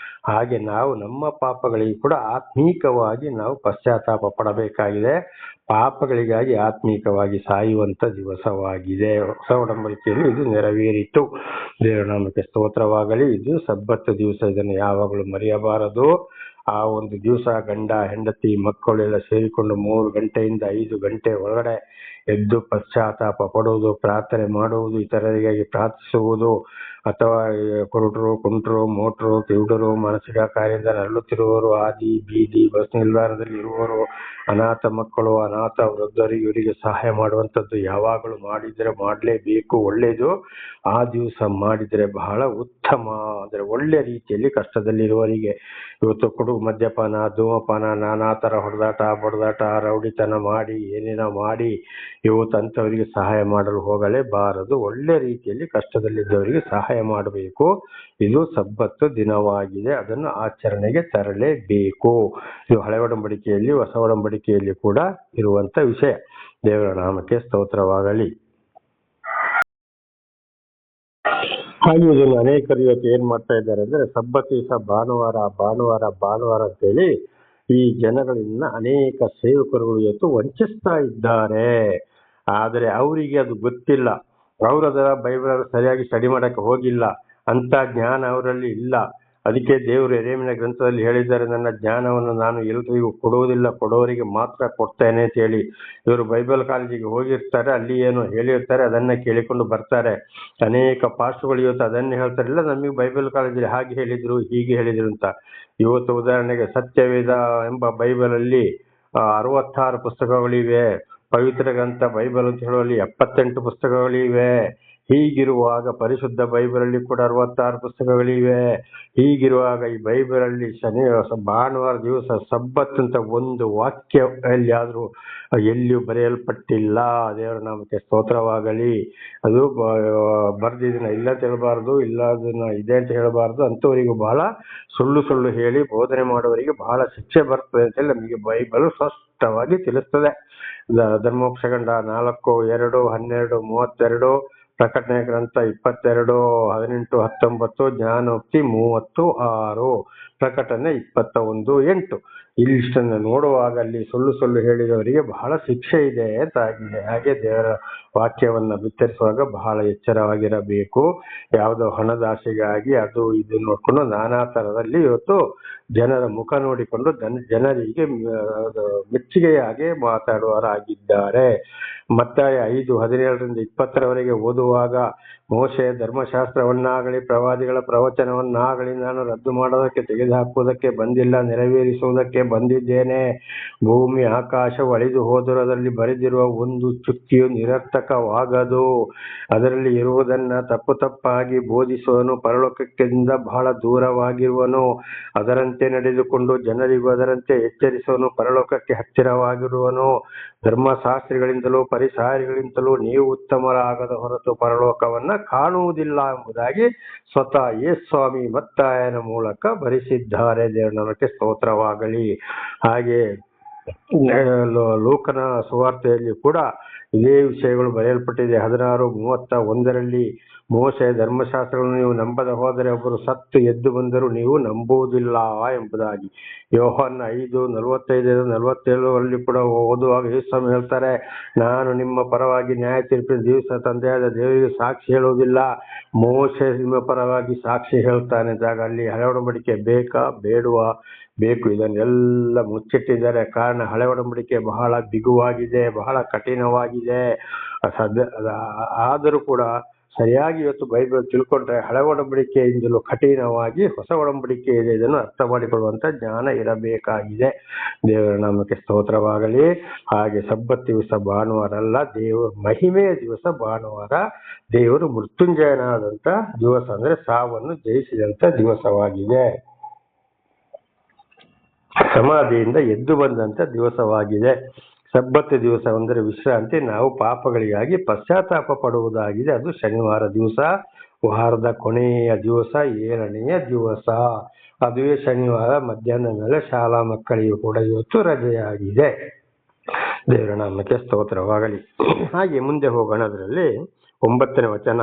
ಹಾಗೆ ನಾವು ನಮ್ಮ ಪಾಪಗಳಿಗೆ ಕೂಡ ಆತ್ಮೀಕವಾಗಿ ನಾವು ಪಶ್ಚಾತ್ತಾಪ ಪಡಬೇಕಾಗಿದೆ. ಪಾಪಗಳಿಗಾಗಿ ಆತ್ಮೀಕವಾಗಿ ಸಾಯುವಂತ ದಿವಸವಾಗಿದೆ. ಹೊಸ ಒಡಂಬಡಿಕೆಯಲ್ಲಿ ಇದು ನೆರವೇರಿತು. ದೇವರ ನಾಮಕ್ಕೆ ಸ್ತೋತ್ರವಾಗಲಿ. ಇದು ಸಬ್ಬತ್ ದಿವಸ, ಇದನ್ನು ಯಾವಾಗಲೂ ಮರೆಯಬಾರದು. ಆ ಒಂದು ದಿವಸ ಗಂಡ ಹೆಂಡತಿ ಮಕ್ಕಳೆಲ್ಲ ಸೇರಿಕೊಂಡು 3 ಗಂಟೆಯಿಂದ 5 ಗಂಟೆ ಒಳಗಡೆ ಎದ್ದು ಪಶ್ಚಾತ್ತಾಪ ಪಡುವುದು, ಪ್ರಾರ್ಥನೆ ಮಾಡುವುದು, ಇತರರಿಗಾಗಿ ಪ್ರಾರ್ಥಿಸುವುದು, ಅಥವಾ ಕುಂಟರು ಮೋಟ್ರು ಕಿವುಡರು, ಮಾನಸಿಕ ಕಾರ್ಯದಿಂದ ನರಳುತ್ತಿರುವವರು, ಹಾದಿ ಬೀದಿ ಬಸ್ ನಿಲ್ದಾಣದಲ್ಲಿ ಇರುವವರು, ಅನಾಥ ಮಕ್ಕಳು, ಅನಾಥ ವೃದ್ಧರಿಗೆ, ಇವರಿಗೆ ಸಹಾಯ ಮಾಡುವಂಥದ್ದು ಯಾವಾಗಲೂ ಮಾಡಿದರೆ ಮಾಡಲೇಬೇಕು, ಒಳ್ಳೆಯದು. ಆ ದಿವಸ ಮಾಡಿದರೆ ಬಹಳ ಉತ್ತಮ, ಅಂದರೆ ಒಳ್ಳೆ ರೀತಿಯಲ್ಲಿ ಕಷ್ಟದಲ್ಲಿರುವವರಿಗೆ. ಇವತ್ತು ಮದ್ಯಪಾನ, ಧೂಮಪಾನ, ನಾನಾ ಥರ ಹೊಡೆದಾಟ ರೌಡಿತನ ಮಾಡಿ ಏನೇನೋ ಮಾಡಿ ಇವತ್ತು ಅಂಥವರಿಗೆ ಸಹಾಯ ಮಾಡಲು ಹೋಗಲೇಬಾರದು. ಒಳ್ಳೆ ರೀತಿಯಲ್ಲಿ ಕಷ್ಟದಲ್ಲಿದ್ದವರಿಗೆ ಸಹಾಯ ಮಾಡಬೇಕು. ಇದು ಸಬ್ಬತ್ತು ದಿನವಾಗಿದೆ, ಅದನ್ನು ಆಚರಣೆಗೆ ತರಲೇಬೇಕು. ಇದು ಹಳೆ ಒಡಂಬಡಿಕೆಯಲ್ಲಿ ಹೊಸ ಒಡಂಬಡಿಕೆಯಲ್ಲಿ ಕೂಡ ಇರುವಂತ ವಿಷಯ. ದೇವರ ನಾಮಕ್ಕೆ ಸ್ತೋತ್ರವಾಗಲಿ. ಹಾಗೆ ಇದನ್ನು ಅನೇಕರು ಇವತ್ತು ಏನ್ ಮಾಡ್ತಾ ಇದ್ದಾರೆ ಅಂದ್ರೆ ಸಬ್ಬತ್ ದಿವಸ ಭಾನುವಾರ ಅಂತೇಳಿ ಈ ಜನಗಳನ್ನ ಅನೇಕ ಸೇವಕರುಗಳು ಇವತ್ತು ವಂಚಿಸ್ತಾ ಇದ್ದಾರೆ. ಆದರೆ ಅವರಿಗೆ ಅದು ಗೊತ್ತಿಲ್ಲ. ಅವರು ಅದರ ಬೈಬಲ್ ಸರಿಯಾಗಿ ಸ್ಟಡಿ ಮಾಡಕ್ಕೆ ಹೋಗಿಲ್ಲ, ಅಂತ ಜ್ಞಾನ ಅವರಲ್ಲಿ ಇಲ್ಲ. ಅದಕ್ಕೆ ದೇವರು ಯೆರೆಮೀಯನ ಗ್ರಂಥದಲ್ಲಿ ಹೇಳಿದ್ದಾರೆ, ನನ್ನ ಜ್ಞಾನವನ್ನು ನಾನು ಎಲ್ಲರಿಗೂ ಕೊಡುವುದಿಲ್ಲ, ಕೊಡೋರಿಗೆ ಮಾತ್ರ ಕೊಡ್ತೇನೆ ಅಂತ ಹೇಳಿ. ಇವರು ಬೈಬಲ್ ಕಾಲೇಜಿಗೆ ಹೋಗಿರ್ತಾರೆ, ಅಲ್ಲಿ ಏನು ಹೇಳಿರ್ತಾರೆ ಅದನ್ನ ಕೇಳಿಕೊಂಡು ಬರ್ತಾರೆ. ಅನೇಕ ಪಾಸ್ಟರ್ಗಳು ಇವತ್ತು ಅದನ್ನೇ ಹೇಳ್ತಾರೆ, ಇಲ್ಲ ನಮಗೆ ಬೈಬಲ್ ಕಾಲೇಜಲ್ಲಿ ಹಾಗೆ ಹೇಳಿದ್ರು ಹೀಗೆ ಹೇಳಿದ್ರು ಅಂತ. ಇವತ್ತು ಉದಾಹರಣೆಗೆ ಸತ್ಯವೇದ ಎಂಬ ಬೈಬಲ್ ಅಲ್ಲಿ 66 ಪುಸ್ತಕಗಳಿವೆ. ಪವಿತ್ರ ಗ್ರಂಥ ಬೈಬಲ್ ಅಂತ ಹೇಳುವಲ್ಲಿ 78 ಪುಸ್ತಕಗಳಿವೆ. ಹೀಗಿರುವಾಗ ಪರಿಶುದ್ಧ ಬೈಬಲ್ ಅಲ್ಲಿ ಕೂಡ 66 ಪುಸ್ತಕಗಳಿವೆ. ಹೀಗಿರುವಾಗ ಈ ಬೈಬಲ್ ಅಲ್ಲಿ ಭಾನುವಾರ ದಿವಸ ಸಬ್ಬತ್ ಅಂತ ಒಂದು ವಾಕ್ಯ ಎಲ್ಲಿಯಾದ್ರೂ ಎಲ್ಲಿಯೂ ಬರೆಯಲ್ಪಟ್ಟಿಲ್ಲ. ದೇವರ ನಾಮಕ್ಕೆ ಸ್ತೋತ್ರವಾಗಲಿ. ಅದು ಬರ್ದಿದ್ದನ್ನ ಇಲ್ಲ ಅಂತ ಹೇಳಬಾರ್ದು, ಇಲ್ಲ ಅದನ್ನ ಇದೆ ಅಂತ ಹೇಳಬಾರ್ದು. ಅಂತವರಿಗೂ ಬಹಳ ಸುಳ್ಳು ಹೇಳಿ ಬೋಧನೆ ಮಾಡುವವರಿಗೆ ಬಹಳ ಶಿಕ್ಷೆ ಬರ್ತದೆ ಅಂತ ಹೇಳಿ ನಮಗೆ ಬೈಬಲ್ ಸ್ಪಷ್ಟವಾಗಿ ತಿಳಿಸ್ತದೆ. ಧರ್ಮೋಪದೇಶಕಾಂಡ 4:2-12-32, ಪ್ರಕಟಣೆ ಗ್ರಂಥ 22:18-19, ಜ್ಞಾನೋಕ್ತಿ 30:6, ಪ್ರಕಟಣೆ 21:8. ಇಲ್ಲಿಷ್ಟನ್ನು ನೋಡುವಾಗ ಅಲ್ಲಿ ಸುಳ್ಳು ಹೇಳಿದವರಿಗೆ ಬಹಳ ಶಿಕ್ಷೆ ಇದೆ ಅಂತಾಗಿದೆ. ಹಾಗೆ ದೇವರ ವಾಕ್ಯವನ್ನ ಬಿತ್ತರಿಸುವಾಗ ಬಹಳ ಎಚ್ಚರವಾಗಿರಬೇಕು. ಯಾವುದೋ ಹಣದಾಸೆಗಾಗಿ ಅದು ಇದು ನೋಡ್ಕೊಂಡು ನಾನಾ ತರದಲ್ಲಿ ಇವತ್ತು ಜನರ ಮುಖ ನೋಡಿಕೊಂಡು ಜನರಿಗೆ ಮೆಚ್ಚುಗೆಯಾಗಿ ಮಾತಾಡುವವರಾಗಿದ್ದಾರೆ. ಮತ್ತಾಯ 5:17-20 ಓದುವಾಗ, ಮೋಶೆ ಧರ್ಮಶಾಸ್ತ್ರವನ್ನಾಗಲಿ ಪ್ರವಾದಿಗಳ ಪ್ರವಚನವನ್ನಾಗಲಿ ನಾನು ರದ್ದು ಮಾಡೋದಕ್ಕೆ ತೆಗೆದುಹಾಕುವುದಕ್ಕೆ ಬಂದಿಲ್ಲ, ನೆರವೇರಿಸುವುದಕ್ಕೆ ಬಂದಿದ್ದೇನೆ. ಭೂಮಿ ಆಕಾಶವು ಅಳಿದು ಹೋದರೂ ಅದರಲ್ಲಿ ಬರೆದಿರುವ ಒಂದು ಚುಕ್ಕಿಯು ನಿರರ್ಥಕವಾಗದು. ಅದರಲ್ಲಿ ಇರುವುದನ್ನ ತಪ್ಪಾಗಿ ಬೋಧಿಸುವನು ಪರಲೋಕಕ್ಕಿಂತ ಬಹಳ ದೂರವಾಗಿರುವನು. ಅದರಂತೆ ನಡೆದುಕೊಂಡು ಜನರಿಗೂ ಅದರಂತೆ ಎಚ್ಚರಿಸುವನು ಪರಲೋಕಕ್ಕೆ ಹತ್ತಿರವಾಗಿರುವನು. ಧರ್ಮಶಾಸ್ತ್ರಿಗಳಿಂದಲೂ ಪರಿಸಾರಿಗಳಿಂದಲೂ ನೀವು ಉತ್ತಮರಾಗದ ಹೊರತು ಪರಲೋಕವನ್ನ ಕಾಣುವುದಿಲ್ಲ ಎಂಬುದಾಗಿ ಸ್ವತಃ ಯೇಸುಸ್ವಾಮಿ ಮತ್ತಾಯನ ಮೂಲಕ ಬರೆಸಿದ್ದಾರೆ. ದೇವರ ನಾಮಕ್ಕೆ ಸ್ತೋತ್ರವಾಗಲಿ. ಹಾಗೆ ಲೂಕನ ಸುವಾರ್ತೆಯಲ್ಲಿ ಕೂಡ ಇದೇ ವಿಷಯಗಳು ಬರೆಯಲ್ಪಟ್ಟಿದೆ. 16:31 ಮೋಶೆ ಧರ್ಮಶಾಸ್ತ್ರಗಳನ್ನು ನೀವು ನಂಬದ ಹೋದರೆ ಒಬ್ಬರು ಸತ್ತು ಎದ್ದು ಬಂದರೂ ನೀವು ನಂಬುವುದಿಲ್ಲ ಎಂಬುದಾಗಿ. ಯೋಹಾನ 5:45-47 ಕೂಡ ಓದುವಾಗ ಯೇಸುಸ್ವಾಮಿ ಹೇಳ್ತಾರೆ, ನಾನು ನಿಮ್ಮ ಪರವಾಗಿ ನ್ಯಾಯ ತೀರ್ಪಿನ ದಿವಸ ತಂದೆಯಾದ ದೇವರಿಗೆ ಸಾಕ್ಷಿ ಹೇಳುವುದಿಲ್ಲ, ಮೋಶೆ ನಿಮ್ಮ ಪರವಾಗಿ ಸಾಕ್ಷಿ ಹೇಳ್ತಾನೆ ಅಂದಾಗ ಅಲ್ಲಿ ಹಳೆ ಒಡಂಬಡಿಕೆ ಬೇಕಾ ಬೇಡುವ ಬೇಕು. ಇದನ್ನೆಲ್ಲ ಮುಚ್ಚಿಟ್ಟಿದ್ದಾರೆ. ಕಾರಣ ಹಳೆ ಒಡಂಬಡಿಕೆ ಬಹಳ ಬಿಗುವಾಗಿದೆ, ಬಹಳ ಕಠಿಣವಾಗಿದೆ. ಆದರೂ ಕೂಡ ಸರಿಯಾಗಿ ಇವತ್ತು ಬೈಬಲ್ ತಿಳ್ಕೊಂಡ್ರೆ ಹಳೆ ಒಡಂಬಡಿಕೆಯಿಂದಲೂ ಕಠಿಣವಾಗಿ ಹೊಸ ಒಡಂಬಡಿಕೆ ಇದೆ, ಇದನ್ನು ಅರ್ಥ ಮಾಡಿಕೊಳ್ಳುವಂತ ಜ್ಞಾನ ಇರಬೇಕಾಗಿದೆ. ದೇವರ ನಾಮಕ್ಕೆ ಸ್ತೋತ್ರವಾಗಲಿ. ಹಾಗೆ ಸಬ್ಬತ್ ದಿವಸ ಭಾನುವಾರ ಅಲ್ಲ, ದೇವರ ಮಹಿಮೆಯ ದಿವಸ ಭಾನುವಾರ. ದೇವರು ಮೃತ್ಯುಂಜಯನಾದಂತ ದಿವಸ, ಅಂದ್ರೆ ಸಾವನ್ನು ಜಯಿಸಿದಂತ ದಿವಸವಾಗಿದೆ. ಸಮಾಧಿಯಿಂದ ಎದ್ದು ಬಂದಂತ ದಿವಸವಾಗಿದೆ. ಸಬ್ಬತ್ ದಿವಸ ಅಂದರೆ ವಿಶ್ರಾಂತಿ. ನಾವು ಪಾಪಗಳಿಗಾಗಿ ಪಶ್ಚಾತ್ತಾಪ ಪಡುವುದಾಗಿದೆ. ಅದು ಶನಿವಾರ ದಿವಸ, ವಾರದ ಕೊನೆಯ ದಿವಸ, 7ನೆಯ ದಿವಸ. ಅದುವೇ ಶನಿವಾರ ಮಧ್ಯಾಹ್ನ ಮೇಲೆ ಶಾಲಾ ಮಕ್ಕಳಿಗೂ ಕೂಡ ಇವತ್ತು ರಜೆಯಾಗಿದೆ. ದೇವರ ನಾಮಕ್ಕೆ ಸ್ತೋತ್ರವಾಗಲಿ. ಹಾಗೆ ಮುಂದೆ ಹೋಗೋಣ. ಅದರಲ್ಲಿ 9ನೇ ವಚನ,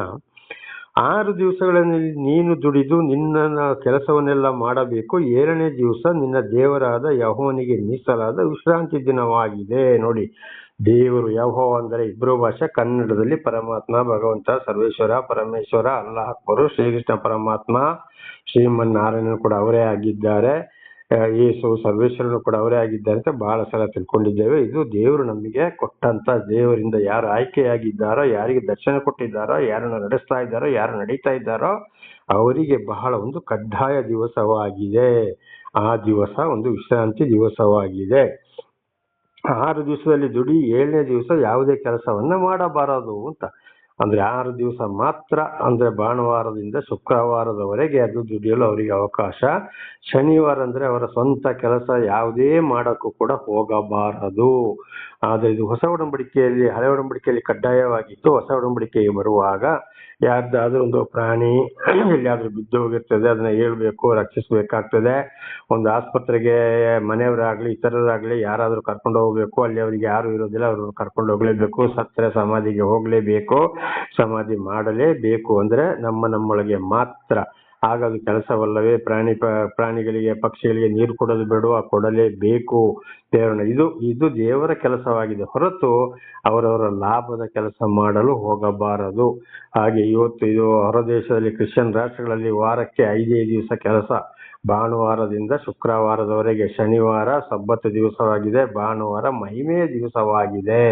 6 ದಿವಸಗಳಲ್ಲಿ ನೀನು ದುಡಿದು ನಿನ್ನ ಕೆಲಸವನ್ನೆಲ್ಲ ಮಾಡಬೇಕು. 7ನೇ ದಿವಸ ನಿನ್ನ ದೇವರಾದ ಯೆಹೋವನಿಗೆ ಮೀಸಲಾದ ವಿಶ್ರಾಂತಿ ದಿನವಾಗಿದೆ. ನೋಡಿ, ದೇವರು ಯೆಹೋವ ಅಂದರೆ ಇಬ್ರು ಭಾಷೆ, ಕನ್ನಡದಲ್ಲಿ ಪರಮಾತ್ಮ, ಭಗವಂತ, ಸರ್ವೇಶ್ವರ, ಪರಮೇಶ್ವರ, ಅಲ್ಲಾಹ್ ಅಕ್ಬರು, ಶ್ರೀಕೃಷ್ಣ ಪರಮಾತ್ಮ, ಶ್ರೀಮನ್ನಾರಾಯಣನು ಕೂಡ ಅವರೇ ಆಗಿದ್ದಾರೆ. ಯೇಸು ಸರ್ವೇಶ್ವರನು ಕೂಡ ಅವರೇ ಆಗಿದ್ದಾರೆ ಅಂತ ಬಹಳ ಸಲ ತಿಳ್ಕೊಂಡಿದ್ದೇವೆ. ಇದು ದೇವರು ನಮಗೆ ಕೊಟ್ಟಂತ, ದೇವರಿಂದ ಯಾರು ಆಯ್ಕೆಯಾಗಿದ್ದಾರೋ, ಯಾರಿಗೆ ದರ್ಶನ ಕೊಟ್ಟಿದ್ದಾರೋ, ಯಾರನ್ನು ನಡೆಸ್ತಾ ಇದ್ದಾರೋ, ಯಾರು ನಡೀತಾ ಇದ್ದಾರೋ ಅವರಿಗೆ ಬಹಳ ಒಂದು ಕಡ್ಡಾಯ ದಿವಸವಾಗಿದೆ. ಆ ದಿವಸ ಒಂದು ವಿಶ್ರಾಂತಿ ದಿವಸವಾಗಿದೆ. 6 ದಿವಸದಲ್ಲಿ ದುಡಿ, 7ನೇ ದಿವಸ ಯಾವುದೇ ಕೆಲಸವನ್ನ ಮಾಡಬಾರದು ಅಂತ. ಅಂದ್ರೆ 6 ದಿವಸ ಮಾತ್ರ, ಅಂದ್ರೆ ಭಾನುವಾರದಿಂದ ಶುಕ್ರವಾರದವರೆಗೆ ಅದು ದುಡಿಯಲು ಅವರಿಗೆ ಅವಕಾಶ. ಶನಿವಾರ ಅಂದ್ರೆ ಅವರ ಸ್ವಂತ ಕೆಲಸ ಯಾವುದೇ ಮಾಡಕ್ಕೂ ಕೂಡ ಹೋಗಬಾರದು. ಆದ್ರೆ ಇದು ಹೊಸ ಒಡಂಬಡಿಕೆಯಲ್ಲಿ, ಹಳೆ ಒಡಂಬಡಿಕೆಯಲ್ಲಿ ಕಡ್ಡಾಯವಾಗಿತ್ತು. ಹೊಸ ಒಡಂಬಡಿಕೆಗೆ ಬರುವಾಗ ಯಾರ್ದಾದ್ರೂ ಒಂದು ಪ್ರಾಣಿ ಎಲ್ಲಿಯಾದ್ರೂ ಬಿದ್ದು ಹೋಗಿರ್ತದೆ, ಅದನ್ನ ಹೇಳ್ಬೇಕು, ರಕ್ಷಿಸಬೇಕಾಗ್ತದೆ. ಒಂದು ಆಸ್ಪತ್ರೆಗೆ ಮನೆಯವರಾಗ್ಲಿ ಇತರರಾಗ್ಲಿ ಯಾರಾದ್ರೂ ಕರ್ಕೊಂಡು ಹೋಗ್ಬೇಕು, ಅಲ್ಲಿ ಅವ್ರಿಗೆ ಯಾರು ಇರೋದಿಲ್ಲ, ಅವ್ರನ್ನ ಕರ್ಕೊಂಡು ಹೋಗ್ಲೇಬೇಕು. ಸತ್ತರೆ ಸಮಾಧಿಗೆ ಹೋಗ್ಲೇಬೇಕು, ಸಮಾಧಿ ಮಾಡಲೇಬೇಕು. ಅಂದ್ರೆ ನಮ್ಮೊಳಗೆ ಮಾತ್ರ. ಆಗ ಅದು ಕೆಲಸವಲ್ಲವೇ? ಪ್ರಾಣಿಗಳಿಗೆ ಪಕ್ಷಿಗಳಿಗೆ ನೀರು ಕೊಡೋದು ಬೇಡವಾ? ಕೊಡಲೇಬೇಕು. ಇದು ದೇವರ ಕೆಲಸವಾಗಿದೆ ಹೊರತು ಅವರವರ ಲಾಭದ ಕೆಲಸ ಮಾಡಲು ಹೋಗಬಾರದು. ಹಾಗೆ ಇವತ್ತು ಇದು ಹೊರ ದೇಶದಲ್ಲಿ, ಕ್ರಿಶ್ಚಿಯನ್ ರಾಷ್ಟ್ರಗಳಲ್ಲಿ ವಾರಕ್ಕೆ 5 ದಿವಸ ಕೆಲಸ. ಭಾನುವಾರದಿಂದ ಶುಕ್ರವಾರದವರೆಗೆ. ಶನಿವಾರ ಸಬ್ಬತ್ ದಿವಸವಾಗಿದೆ, ಭಾನುವಾರ ಮಹಿಮೆಯ ದಿವಸವಾಗಿದೆ.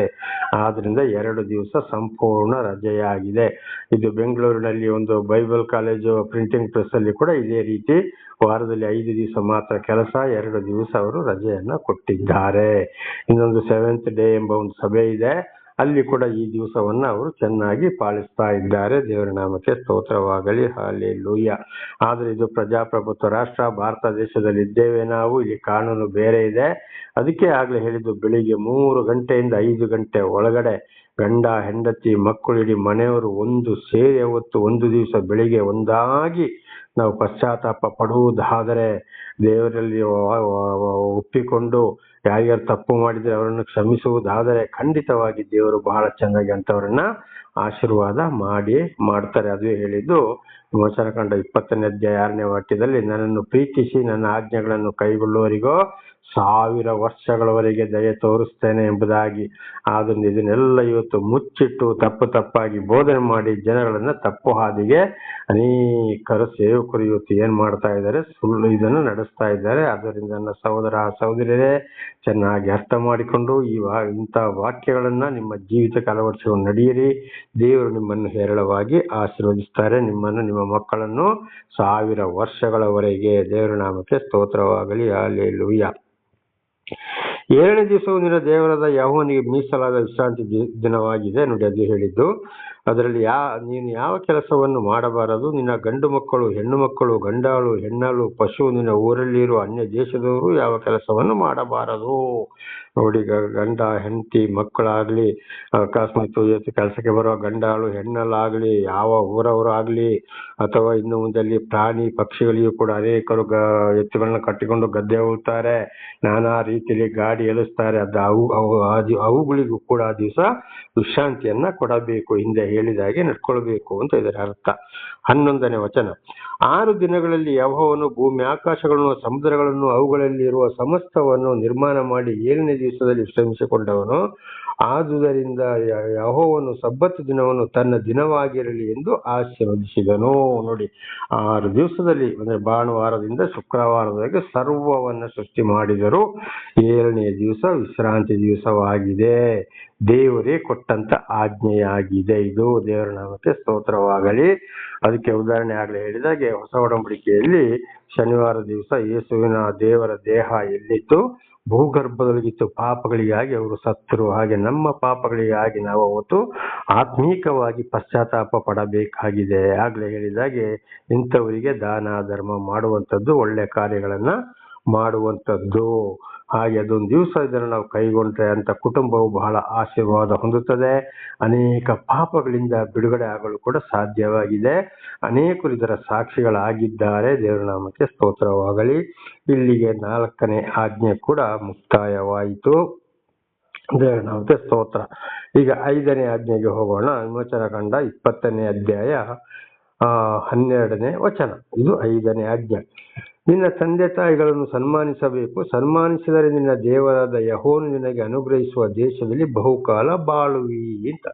ಆದ್ರಿಂದ 2 ದಿವಸ ಸಂಪೂರ್ಣ ರಜೆಯಾಗಿದೆ. ಇದು ಬೆಂಗಳೂರಿನಲ್ಲಿ ಒಂದು ಬೈಬಲ್ ಕಾಲೇಜು ಪ್ರಿಂಟಿಂಗ್ ಪ್ರೆಸ್ ಅಲ್ಲಿ ಕೂಡ ಇದೇ ರೀತಿ ವಾರದಲ್ಲಿ 5 ದಿವಸ ಮಾತ್ರ ಕೆಲಸ, 2 ದಿವಸ ಅವರು ರಜೆಯನ್ನ ಕೊಟ್ಟಿದ್ದಾರೆ. ಇನ್ನೊಂದು 7th ಡೇ ಎಂಬ ಒಂದು ಸಭೆ ಇದೆ, ಅಲ್ಲಿ ಕೂಡ ಈ ದಿವಸವನ್ನ ಅವರು ಚೆನ್ನಾಗಿ ಪಾಲಿಸ್ತಾ ಇದ್ದಾರೆ. ದೇವರ ನಾಮಕ್ಕೆ ಸ್ತೋತ್ರವಾಗಲಿ. ಹಲ್ಲೆಲೂಯಾ. ಆದ್ರೆ ಇದು ಪ್ರಜಾಪ್ರಭುತ್ವ ರಾಷ್ಟ್ರ, ಭಾರತ ದೇಶದಲ್ಲಿ ಇದ್ದೇವೆ ನಾವು. ಇಲ್ಲಿ ಕಾನೂನು ಬೇರೆ ಇದೆ. ಅದಕ್ಕೆ ಆಗ್ಲೇ ಹೇಳಿದ್ದು, ಬೆಳಿಗ್ಗೆ 3 ಗಂಟೆಯಿಂದ 5 ಗಂಟೆ ಒಳಗಡೆ ಗಂಡ, ಹೆಂಡತಿ, ಮಕ್ಕಳು, ಇಡೀ ಮನೆಯವರು ಒಂದು ಸೇರಿ ಅವತ್ತು ಒಂದು ದಿವಸ ಬೆಳಿಗ್ಗೆ ಒಂದಾಗಿ ನಾವು ಪಶ್ಚಾತ್ತಾಪ ಪಡುವುದಾದರೆ, ದೇವರಲ್ಲಿ ಒಪ್ಪಿಕೊಂಡು ಯಾರ್ಯಾರು ತಪ್ಪು ಮಾಡಿದ್ರೆ ಅವರನ್ನು ಕ್ಷಮಿಸುವುದಾದರೆ ಖಂಡಿತವಾಗಿ ದೇವರು ಬಹಳ ಚೆನ್ನಾಗಿ ಅಂತವರನ್ನ ಆಶೀರ್ವಾದ ಮಾಡ್ತಾರೆ. ಅದುವೇ ಹೇಳಿದ್ದು ವಚನಕಾಂಡ 20ನೇ ಅಧ್ಯಾಯ 6ನೇ ವಾಕ್ಯದಲ್ಲಿ, ನನ್ನನ್ನು ಪ್ರೀತಿಸಿ ನನ್ನ ಆಜ್ಞೆಗಳನ್ನು ಕೈಗೊಳ್ಳುವವರಿಗೋ 1000 ವರ್ಷಗಳವರೆಗೆ ದಯೆ ತೋರಿಸ್ತೇನೆ ಎಂಬುದಾಗಿ. ಆದ್ರಿಂದ ಇದನ್ನೆಲ್ಲ ಇವತ್ತು ಮುಚ್ಚಿಟ್ಟು ತಪ್ಪಾಗಿ ಬೋಧನೆ ಮಾಡಿ ಜನಗಳನ್ನ ತಪ್ಪು ಹಾದಿಗೆ ಅನೇಕರು ಸೇವಕರು ಇವತ್ತು ಏನ್ ಮಾಡ್ತಾ ಇದ್ದಾರೆ? ಸುಳ್ಳು ಇದನ್ನು ನಡೆಸ್ತಾ ಇದ್ದಾರೆ. ಆದ್ದರಿಂದ ನನ್ನ ಸಹೋದರ ಸಹೋದರಿಯರೇ, ಚೆನ್ನಾಗಿ ಅರ್ಥ ಮಾಡಿಕೊಂಡು ಇಂಥ ವಾಕ್ಯಗಳನ್ನ ನಿಮ್ಮ ಜೀವಿತಕ್ಕೆ ಅಳವಡಿಸಿಕೊಂಡು ನಡೆಯಿರಿ. ದೇವರು ನಿಮ್ಮನ್ನು ಹೇರಳವಾಗಿ ಆಶೀರ್ವದಿಸ್ತಾರೆ, ನಿಮ್ಮನ್ನು, ನಿಮ್ಮ ಮಕ್ಕಳನ್ನು 1000 ವರ್ಷಗಳವರೆಗೆ. ದೇವರ ನಾಮಕ್ಕೆ ಸ್ತೋತ್ರವಾಗಲಿ. ಹಲ್ಲೆಲೂಯಾ. 7ನೇ ದಿವಸವು ನಿನ್ನ ದೇವರಾದ ಯೆಹೋವನಿಗೆ ಮೀಸಲಾದ ವಿಶ್ರಾಂತಿ ದಿನವಾಗಿದೆ. ನೋಡಿ, ಅದು ಹೇಳಿದ್ದು. ಅದರಲ್ಲಿ ನೀನು ಯಾವ ಕೆಲಸವನ್ನು ಮಾಡಬಾರದು. ನಿನ್ನ ಗಂಡು ಮಕ್ಕಳು, ಹೆಣ್ಣು ಮಕ್ಕಳು, ಗಂಡಾಳು, ಹೆಣ್ಣಾಳು, ಪಶು, ನಿನ್ನ ಊರಲ್ಲಿರುವ ಅನ್ಯ ದೇಶದವರು ಯಾವ ಕೆಲಸವನ್ನು ಮಾಡಬಾರದು. ನೋಡಿ, ಗಂಡ ಹೆಂಡತಿ ಮಕ್ಕಳಾಗ್ಲಿ, ಅಕಸ್ಮಾತ್ ಕೆಲಸಕ್ಕೆ ಬರುವ ಗಂಡಾಳು ಹೆಣ್ಣಲ್ಲಾಗ್ಲಿ, ಯಾವ ಊರವರು ಆಗ್ಲಿ, ಅಥವಾ ಇನ್ನು ಮುಂದಲ್ಲಿ ಪ್ರಾಣಿ ಪಕ್ಷಿಗಳಿಗೂ ಕೂಡ ಅನೇಕರು ಎತ್ತುಗಳನ್ನ ಕಟ್ಟಿಕೊಂಡು ಗದ್ದೆ ಹೋಗ್ತಾರೆ, ನಾನಾ ರೀತಿಯಲ್ಲಿ ಗಾಡಿ ಎಳಿಸ್ತಾರೆ. ಅವುಗಳಿಗೂ ಕೂಡ ಆ ದಿವಸ ವಿಶ್ರಾಂತಿಯನ್ನ ಕೊಡಬೇಕು. ಹಿಂದೆ ಹೇಳಿದಾಗೆ ನಡ್ಕೊಳ್ಬೇಕು ಅಂತ ಇದರ ಅರ್ಥ. 11ನೇ ವಚನ, 6 ದಿನಗಳಲ್ಲಿ ಯೆಹೋವನು ಭೂಮಿ ಆಕಾಶಗಳನ್ನು, ಸಮುದ್ರಗಳನ್ನು, ಅವುಗಳಲ್ಲಿ ಇರುವ ಸಮಸ್ತವನ್ನು ನಿರ್ಮಾಣ ಮಾಡಿ 7ನೇ ದಿವಸದಲ್ಲಿ ವಿಶ್ರಮಿಸಿಕೊಂಡವನು. ಆದುದರಿಂದ ಯೆಹೋವನು ಸಬ್ಬತ್ ದಿನವನ್ನು ತನ್ನ ದಿನವಾಗಿರಲಿ ಎಂದು ಆಶೀರ್ವದಿಸಿದನು. ನೋಡಿ, 6 ದಿವಸದಲ್ಲಿ, ಅಂದ್ರೆ ಭಾನುವಾರದಿಂದ ಶುಕ್ರವಾರದವರೆಗೆ ಸರ್ವವನ್ನ ಸೃಷ್ಟಿ ಮಾಡಿದರು. 7ನೇ ದಿವಸ ವಿಶ್ರಾಂತಿ ದಿವಸವಾಗಿದೆ. ದೇವರೇ ಕೊಟ್ಟಂತ ಆಜ್ಞೆಯಾಗಿದೆ ಇದು. ದೇವರ ನಾಮಕ್ಕೆ ಸ್ತೋತ್ರವಾಗಲಿ. ಅದಕ್ಕೆ ಉದಾಹರಣೆ ಆಗ್ಲೇ ಹೇಳಿದಾಗೆ, ಹೊಸ ಒಡಂಬಡಿಕೆಯಲ್ಲಿ ಶನಿವಾರ ದಿವಸ ಯೇಸುವಿನ ದೇವರ ದೇಹ ಎಲ್ಲಿತ್ತು? ಭೂಗರ್ಭದೊಳಗಿತ್ತು. ಪಾಪಗಳಿಗಾಗಿ ಅವರು ಸತ್ತರು. ಹಾಗೆ ನಮ್ಮ ಪಾಪಗಳಿಗಾಗಿ ನಾವು ಅವತ್ತು ಆತ್ಮೀಕವಾಗಿ ಪಶ್ಚಾತ್ತಾಪ ಪಡಬೇಕಾಗಿದೆ. ಆಗ್ಲೇ ಹೇಳಿದಾಗೆ ಇಂಥವರಿಗೆ ದಾನ ಧರ್ಮ ಮಾಡುವಂಥದ್ದು, ಒಳ್ಳೆ ಕಾರ್ಯಗಳನ್ನ ಮಾಡುವಂಥದ್ದು. ಹಾಗೆ ಅದೊಂದು ದಿವಸ ಇದನ್ನು ನಾವು ಕೈಗೊಂಡ್ರೆ ಅಂತ ಕುಟುಂಬವು ಬಹಳ ಆಶೀರ್ವಾದ ಹೊಂದುತ್ತದೆ. ಅನೇಕ ಪಾಪಗಳಿಂದ ಬಿಡುಗಡೆ ಆಗಲು ಕೂಡ ಸಾಧ್ಯವಾಗಿದೆ. ಅನೇಕರು ಇದರ ಸಾಕ್ಷಿಗಳಾಗಿದ್ದಾರೆ. ದೇವರ ನಾಮಕ್ಕೆ ಸ್ತೋತ್ರವಾಗಲಿ. ಇಲ್ಲಿಗೆ 4ನೇ ಆಜ್ಞೆ ಕೂಡ ಮುಕ್ತಾಯವಾಯಿತು. ದೇವರ ನಾಮಕ್ಕೆ ಸ್ತೋತ್ರ. ಈಗ 5ನೇ ಆಜ್ಞೆಗೆ ಹೋಗೋಣ. ವಿಮೋಚನಕಾಂಡ 20ನೇ ಅಧ್ಯಾಯ 12ನೇ ವಚನ. ಇದು 5ನೇ ಆಜ್ಞೆ. ನಿನ್ನ ತಂದೆ ತಾಯಿಗಳನ್ನು ಸನ್ಮಾನಿಸಬೇಕು, ಸನ್ಮಾನಿಸಿದರೆ ನಿನ್ನ ದೇವರಾದ ಯೆಹೋವನು ನಿನಗೆ ಅನುಗ್ರಹಿಸುವ ದೇಶದಲ್ಲಿ ಬಹುಕಾಲ ಬಾಳುವಿ ಅಂತ.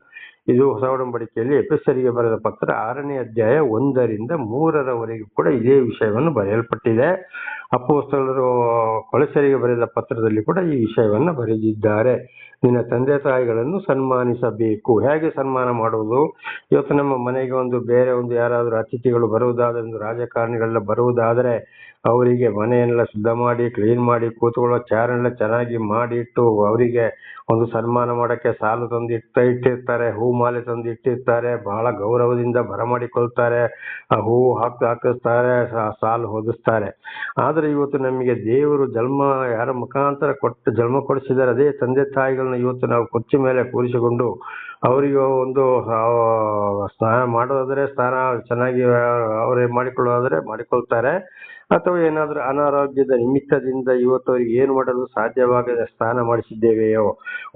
ಇದು ಹೊಸ ಒಡಂಬಡಿಕೆಯಲ್ಲಿ ಎಫೆಸರಿಗೆ ಬರೆದ ಪತ್ರ 6ನೇ ಅಧ್ಯಾಯ 1ರಿಂದ 3ರವರೆಗೂ ಕೂಡ ಇದೇ ವಿಷಯವನ್ನು ಬರೆಯಲ್ಪಟ್ಟಿದೆ. ಅಪೊಸ್ತಲರು ಕೊಲೊಸ್ಸರಿಗೆ ಬರೆದ ಪತ್ರದಲ್ಲಿ ಕೂಡ ಈ ವಿಷಯವನ್ನು ಬರೆದಿದ್ದಾರೆ. ನಿನ್ನ ತಂದೆ ತಾಯಿಗಳನ್ನು ಸನ್ಮಾನಿಸಬೇಕು. ಹೇಗೆ ಸನ್ಮಾನ ಮಾಡುವುದು? ಇವತ್ತು ನಮ್ಮ ಮನೆಗೆ ಬೇರೆ ಯಾರಾದರೂ ಅತಿಥಿಗಳು ಬರುವುದಾದರೆ, ರಾಜಕಾರಣಿಗಳೆಲ್ಲ ಬರುವುದಾದರೆ ಅವರಿಗೆ ಮನೆಯನ್ನೆಲ್ಲ ಶುದ್ಧ ಮಾಡಿ ಕ್ಲೀನ್ ಮಾಡಿ ಕೂತ್ಕೊಳ್ಳೋ ಚಾರನ್ನೆಲ್ಲ ಚೆನ್ನಾಗಿ ಮಾಡಿ ಇಟ್ಟು ಅವರಿಗೆ ಒಂದು ಸನ್ಮಾನ ಮಾಡೋಕ್ಕೆ ಸಾಲು ತಂದು ಇಟ್ಟಿರ್ತಾರೆ, ಹೂ ಮಾಲೆ ತಂದು ಇಟ್ಟಿರ್ತಾರೆ. ಬಹಳ ಗೌರವದಿಂದ ಬರಮಾಡಿಕೊಳ್ತಾರೆ, ಆ ಹೂ ಹಾಕಿಸ್ತಾರೆ, ಸಾಲು ಹೊದಿಸ್ತಾರೆ. ಆದರೆ ಇವತ್ತು ನಮಗೆ ದೇವರು ಯಾರ ಮುಖಾಂತರ ಜನ್ಮ ಕೊಡಿಸಿದ್ದಾರೆ, ಅದೇ ತಂದೆ ತಾಯಿಗಳನ್ನ ಇವತ್ತು ನಾವು ಕುರ್ಚಿ ಮೇಲೆ ಕೂರಿಸಿಕೊಂಡು ಅವರಿಗೆ ಸ್ನಾನ ಮಾಡೋದಾದ್ರೆ ಸ್ನಾನ ಚೆನ್ನಾಗಿ ಅವರೇ ಮಾಡಿಕೊಳ್ಳೋದಾದ್ರೆ ಮಾಡಿಕೊಳ್ತಾರೆ. ಅಥವಾ ಏನಾದರೂ ಅನಾರೋಗ್ಯದ ನಿಮಿತ್ತದಿಂದ ಇವತ್ತು ಅವರಿಗೆ ಏನು ಮಾಡಲು ಸಾಧ್ಯವಾಗದೆ ಸ್ನಾನ ಮಾಡಿಸಿದ್ದೇವೆಯೋ,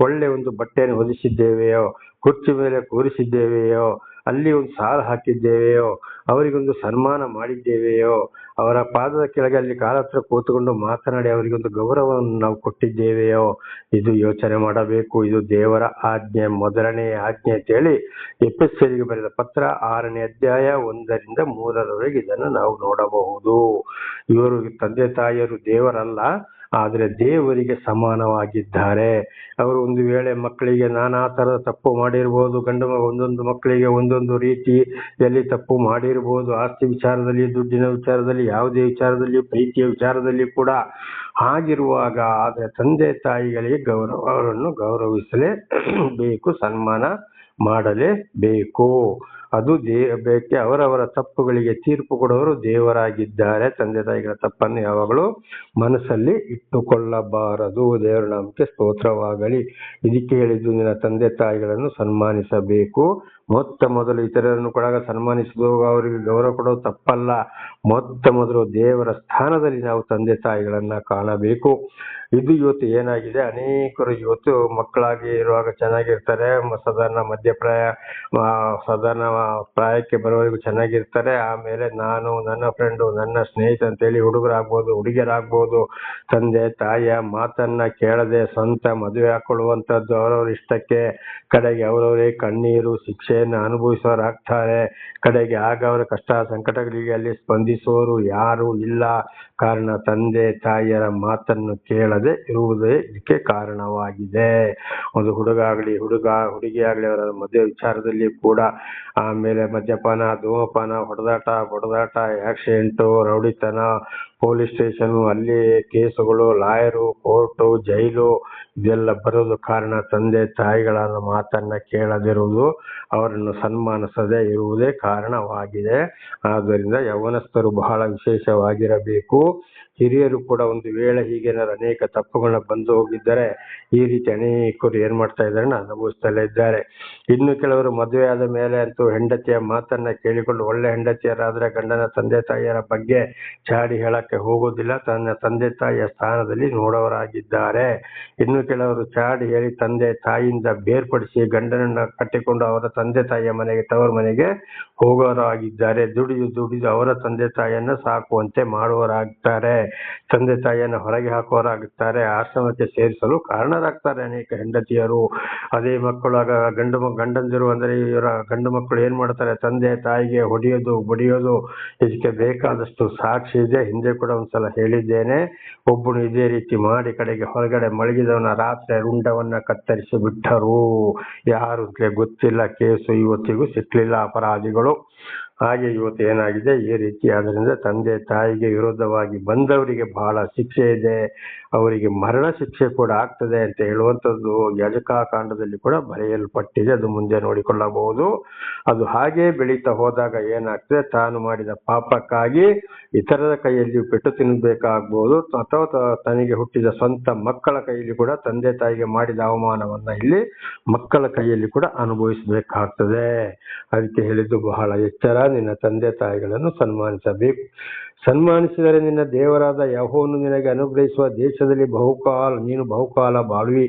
ಒಳ್ಳೆ ಬಟ್ಟೆಯನ್ನು ಹೊದಿಸಿದ್ದೇವೆಯೋ, ಕುರ್ಚಿ ಮೇಲೆ ಕೂರಿಸಿದ್ದೇವೆಯೋ, ಅಲ್ಲಿ ಸಾಲು ಹಾಕಿದ್ದೇವೆಯೋ, ಅವರಿಗೊಂದು ಸನ್ಮಾನ ಮಾಡಿದ್ದೇವೆಯೋ, ಅವರ ಪಾದದ ಕೆಳಗೆ ಅಲ್ಲಿ ಕಾಲ ಹತ್ರ ಕೂತ್ಕೊಂಡು ಮಾತನಾಡಿ ಅವರಿಗೊಂದು ಗೌರವವನ್ನು ನಾವು ಕೊಟ್ಟಿದ್ದೇವೆಯೋ, ಇದು ಯೋಚನೆ ಮಾಡಬೇಕು. ಇದು ದೇವರ ಆಜ್ಞೆ, ಮೊದಲನೇ ಆಜ್ಞೆ ಅಂತೇಳಿ ಎಫೆಸರಿಗೆ ಬರೆದ ಪತ್ರ 6ನೇ ಅಧ್ಯಾಯ 1ರಿಂದ 3ರವರೆಗೆ ಇದನ್ನು ನಾವು ನೋಡಬಹುದು. ಇವರು ತಂದೆ ತಾಯಿಯರು ದೇವರಲ್ಲ, ಆದರೆ ದೇವರಿಗೆ ಸಮಾನವಾಗಿದ್ದಾರೆ. ಅವರು ಒಂದು ವೇಳೆ ಮಕ್ಕಳಿಗೆ ನಾನಾ ಥರದ ತಪ್ಪು ಮಾಡಿರ್ಬೋದು. ಒಂದೊಂದು ಮಕ್ಕಳಿಗೆ ಒಂದೊಂದು ರೀತಿಯಲ್ಲಿ ತಪ್ಪು ಮಾಡಿರ್ಬೋದು. ಆಸ್ತಿ ವಿಚಾರದಲ್ಲಿ, ದುಡ್ಡಿನ ವಿಚಾರದಲ್ಲಿ, ಯಾವುದೇ ವಿಚಾರದಲ್ಲಿ, ಪ್ರೀತಿಯ ವಿಚಾರದಲ್ಲಿ ಕೂಡ. ಹಾಗಿರುವಾಗ ಆದರೆ ತಂದೆ ತಾಯಿಗಳಿಗೆ ಅವರನ್ನು ಗೌರವಿಸಲೇಬೇಕು, ಸನ್ಮಾನ ಮಾಡಲೇಬೇಕು. ಅದು ಬೇಕೆ. ಅವರವರ ತಪ್ಪುಗಳಿಗೆ ತೀರ್ಪು ಕೊಡುವವರು ದೇವರಾಗಿದ್ದಾರೆ. ತಂದೆ ತಾಯಿಗಳ ತಪ್ಪನ್ನು ಯಾವಾಗಲೂ ಮನಸ್ಸಲ್ಲಿ ಇಟ್ಟುಕೊಳ್ಳಬಾರದು. ದೇವರ ನಾಮಕ್ಕೆ ಸ್ತೋತ್ರವಾಗಲಿ. ಇದಕ್ಕೆ ಹೇಳಿದ್ದು, ನಿನ್ನ ತಂದೆ ತಾಯಿಗಳನ್ನು ಸನ್ಮಾನಿಸಬೇಕು. ಮೊದಲು ಇತರರನ್ನು ಕೂಡ ಸನ್ಮಾನಿಸುವಾಗ ಅವರಿಗೆ ಗೌರವ ಕೊಡೋದು ತಪ್ಪಲ್ಲ. ಮೊದಲು ದೇವರ ಸ್ಥಾನದಲ್ಲಿ ನಾವು ತಂದೆ ತಾಯಿಗಳನ್ನ ಕಾಣಬೇಕು. ಇದು ಇವತ್ತು ಏನಾಗಿದೆ, ಅನೇಕರು ಇವತ್ತು ಮಕ್ಕಳಾಗಿ ಇರುವಾಗ ಚೆನ್ನಾಗಿರ್ತಾರೆ, ಸಾಧಾರಣ ಪ್ರಾಯಕ್ಕೆ ಬರೋವರೆಗೂ ಚೆನ್ನಾಗಿರ್ತಾರೆ. ಆಮೇಲೆ ನಾನು, ನನ್ನ ಫ್ರೆಂಡು, ನನ್ನ ಸ್ನೇಹಿತ ಅಂತೇಳಿ ಹುಡುಗರಾಗ್ಬೋದು, ಹುಡುಗಿಯರಾಗ್ಬೋದು, ತಂದೆ ತಾಯಿಯ ಮಾತನ್ನ ಕೇಳದೆ ಸ್ವಂತ ಮದುವೆ ಹಾಕೊಳ್ಳುವಂಥದ್ದು ಅವರವ್ರ ಇಷ್ಟಕ್ಕೆ. ಕಡೆಗೆ ಅವರವರೇ ಕಣ್ಣೀರು ಶಿಕ್ಷೆಯನ್ನು ಅನುಭವಿಸೋರಾಗ್ತಾರೆ. ಕಡೆಗೆ ಆಗ ಅವರ ಕಷ್ಟ ಸಂಕಟಗಳಿಗೆ ಅಲ್ಲಿ ಸ್ಪಂದಿಸೋರು ಯಾರು ಇಲ್ಲ. ಕಾರಣ ತಂದೆ ತಾಯಿಯರ ಮಾತನ್ನು ಕೇಳದೆ ಇರುವುದೇ ಇದಕ್ಕೆ ಕಾರಣವಾಗಿದೆ. ಒಂದು ಹುಡುಗಿಯಾಗಲಿ ಅವರ ಮದುವೆ ವಿಚಾರದಲ್ಲಿ ಕೂಡ. ಆಮೇಲೆ ಮದ್ಯಪಾನ, ಧೂಮಪಾನ, ಹೊಡೆದಾಟ, ಆಕ್ಸಿಡೆಂಟು, ರೌಡಿತನ, ಪೊಲೀಸ್ ಸ್ಟೇಷನ್, ಅಲ್ಲಿ ಕೇಸುಗಳು, ಲಾಯರು, ಕೋರ್ಟು, ಜೈಲು, ಇದೆಲ್ಲ ಬರೋದು ಕಾರಣ ತಂದೆ ತಾಯಿಗಳ ಮಾತನ್ನ ಕೇಳದಿರುವುದು, ಅವರನ್ನು ಸನ್ಮಾನಿಸದೆ ಇರುವುದೇ ಕಾರಣವಾಗಿದೆ. ಆದ್ದರಿಂದ ಯೌವನಸ್ಥರು ಬಹಳ ವಿಶೇಷವಾಗಿರಬೇಕು. ಹಿರಿಯರು ಕೂಡ ಒಂದು ವೇಳೆ ಹೀಗೇನಾದ್ರು ಅನೇಕ ತಪ್ಪುಗಳನ್ನ ಬಂದು ಹೋಗಿದ್ದರೆ ಈ ರೀತಿ ಅನೇಕರು ಏನ್ ಮಾಡ್ತಾ ಇದ್ದಾರೆ, ಅನುಭವಿಸ್ತಲೇ ಇದ್ದಾರೆ. ಇನ್ನು ಕೆಲವರು ಮದುವೆ ಆದ ಮೇಲೆ ಅಂತೂ ಹೆಂಡತಿಯ ಮಾತನ್ನ ಕೇಳಿಕೊಂಡು, ಒಳ್ಳೆ ಹೆಂಡತಿಯರಾದ್ರೆ ಗಂಡನ ತಂದೆ ತಾಯಿಯರ ಬಗ್ಗೆ ಚಾಡಿ ಹೇಳಕ್ಕೆ ಹೋಗೋದಿಲ್ಲ, ತನ್ನ ತಂದೆ ತಾಯಿಯ ಸ್ಥಾನದಲ್ಲಿ ನೋಡೋರಾಗಿದ್ದಾರೆ. ಇನ್ನು ಕೆಲವರು ಚಾಡಿ ಹೇಳಿ ತಂದೆ ತಾಯಿಯಿಂದ ಬೇರ್ಪಡಿಸಿ ಗಂಡನನ್ನ ಕಟ್ಟಿಕೊಂಡು ಅವರ ತಂದೆ ತಾಯಿಯ ಮನೆಗೆ, ತವರ ಮನೆಗೆ ಹೋಗೋರಾಗಿದ್ದಾರೆ. ದುಡಿದು ಅವರ ತಂದೆ ತಾಯಿಯನ್ನ ಸಾಕುವಂತೆ ಮಾಡುವರಾಗ್ತಾರೆ. ತಂದೆ ತಾಯಿಯನ್ನ ಹೊರಗೆ ಹಾಕುವರಾಗುತ್ತಾರೆ. ಆಶ್ರಮಕ್ಕೆ ಸೇರಿಸಲು ಕಾರಣರಾಗ್ತಾರೆ ಅನೇಕ ಹೆಂಡತಿಯರು. ಅದೇ ಮಕ್ಕಳು ಆಗ ಗಂಡಂದಿರು ಅಂದ್ರೆ ಇವರ ಗಂಡು ಮಕ್ಕಳು ಏನ್ ಮಾಡ್ತಾರೆ, ತಂದೆ ತಾಯಿಗೆ ಹೊಡೆಯೋದು ಬಡಿಯೋದು. ಇದಕ್ಕೆ ಬೇಕಾದಷ್ಟು ಸಾಕ್ಷಿ ಇದೆ. ಹಿಂದೆ ಕೂಡ ಒಂದ್ಸಲ ಹೇಳಿದ್ದೇನೆ. ಒಬ್ಬನು ಇದೇ ರೀತಿ ಮಾಡಿ ಕಡೆಗೆ ಹೊರಗಡೆ ಮಲಗಿದವನ ರಾತ್ರಿ ರುಂಡವನ್ನ ಕತ್ತರಿಸಿ ಬಿಟ್ಟರು. ಯಾರು ಗೊತ್ತಿಲ್ಲ. ಕೇಸು ಇವತ್ತಿಗೂ ಸಿಕ್ಲಿಲ್ಲ ಅಪರಾಧಿಗಳು. ಹಾಗೆ ಇವತ್ತು ಏನಾಗಿದೆ, ಈ ರೀತಿ ಆದ್ರಿಂದ ತಂದೆ ತಾಯಿಗೆ ವಿರೋಧವಾಗಿ ಬಂದವರಿಗೆ ಬಹಳ ಶಿಕ್ಷೆ ಇದೆ, ಅವರಿಗೆ ಮರಣ ಶಿಕ್ಷೆ ಕೂಡ ಆಗ್ತದೆ ಅಂತ ಹೇಳುವಂಥದ್ದು ಯಾಜಕಾಕಾಂಡದಲ್ಲಿ ಕೂಡ ಬರೆಯಲ್ಪಟ್ಟಿದೆ. ಅದು ಮುಂದೆ ನೋಡಿಕೊಳ್ಳಬಹುದು. ಅದು ಹಾಗೆ ಬೆಳೀತಾ ಹೋದಾಗ ಏನಾಗ್ತದೆ, ತಾನು ಮಾಡಿದ ಪಾಪಕ್ಕಾಗಿ ಇತರರ ಕೈಯಲ್ಲಿ ಪೆಟ್ಟು ತಿನ್ನಬೇಕಾಗ್ಬೋದು, ಅಥವಾ ತನಗೆ ಹುಟ್ಟಿದ ಸ್ವಂತ ಮಕ್ಕಳ ಕೈಯಲ್ಲಿ ಕೂಡ ತಂದೆ ತಾಯಿಗೆ ಮಾಡಿದ ಅವಮಾನವನ್ನ ಇಲ್ಲಿ ಮಕ್ಕಳ ಕೈಯಲ್ಲಿ ಕೂಡ ಅನುಭವಿಸಬೇಕಾಗ್ತದೆ. ಅದಕ್ಕೆ ಹೇಳಿದ್ದು ಬಹಳ ಎಚ್ಚರ, ನಿನ್ನ ತಂದೆ ತಾಯಿಗಳನ್ನು ಸನ್ಮಾನಿಸಬೇಕು. ಸನ್ಮಾನಿಸಿದರೆ ನಿನ್ನ ದೇವರಾದ ಯೆಹೋವನು ನಿನಗೆ ಅನುಗ್ರಹಿಸುವ ದೇಶದಲ್ಲಿ ನೀನು ಬಹುಕಾಲ ಬಾಳುವಿ.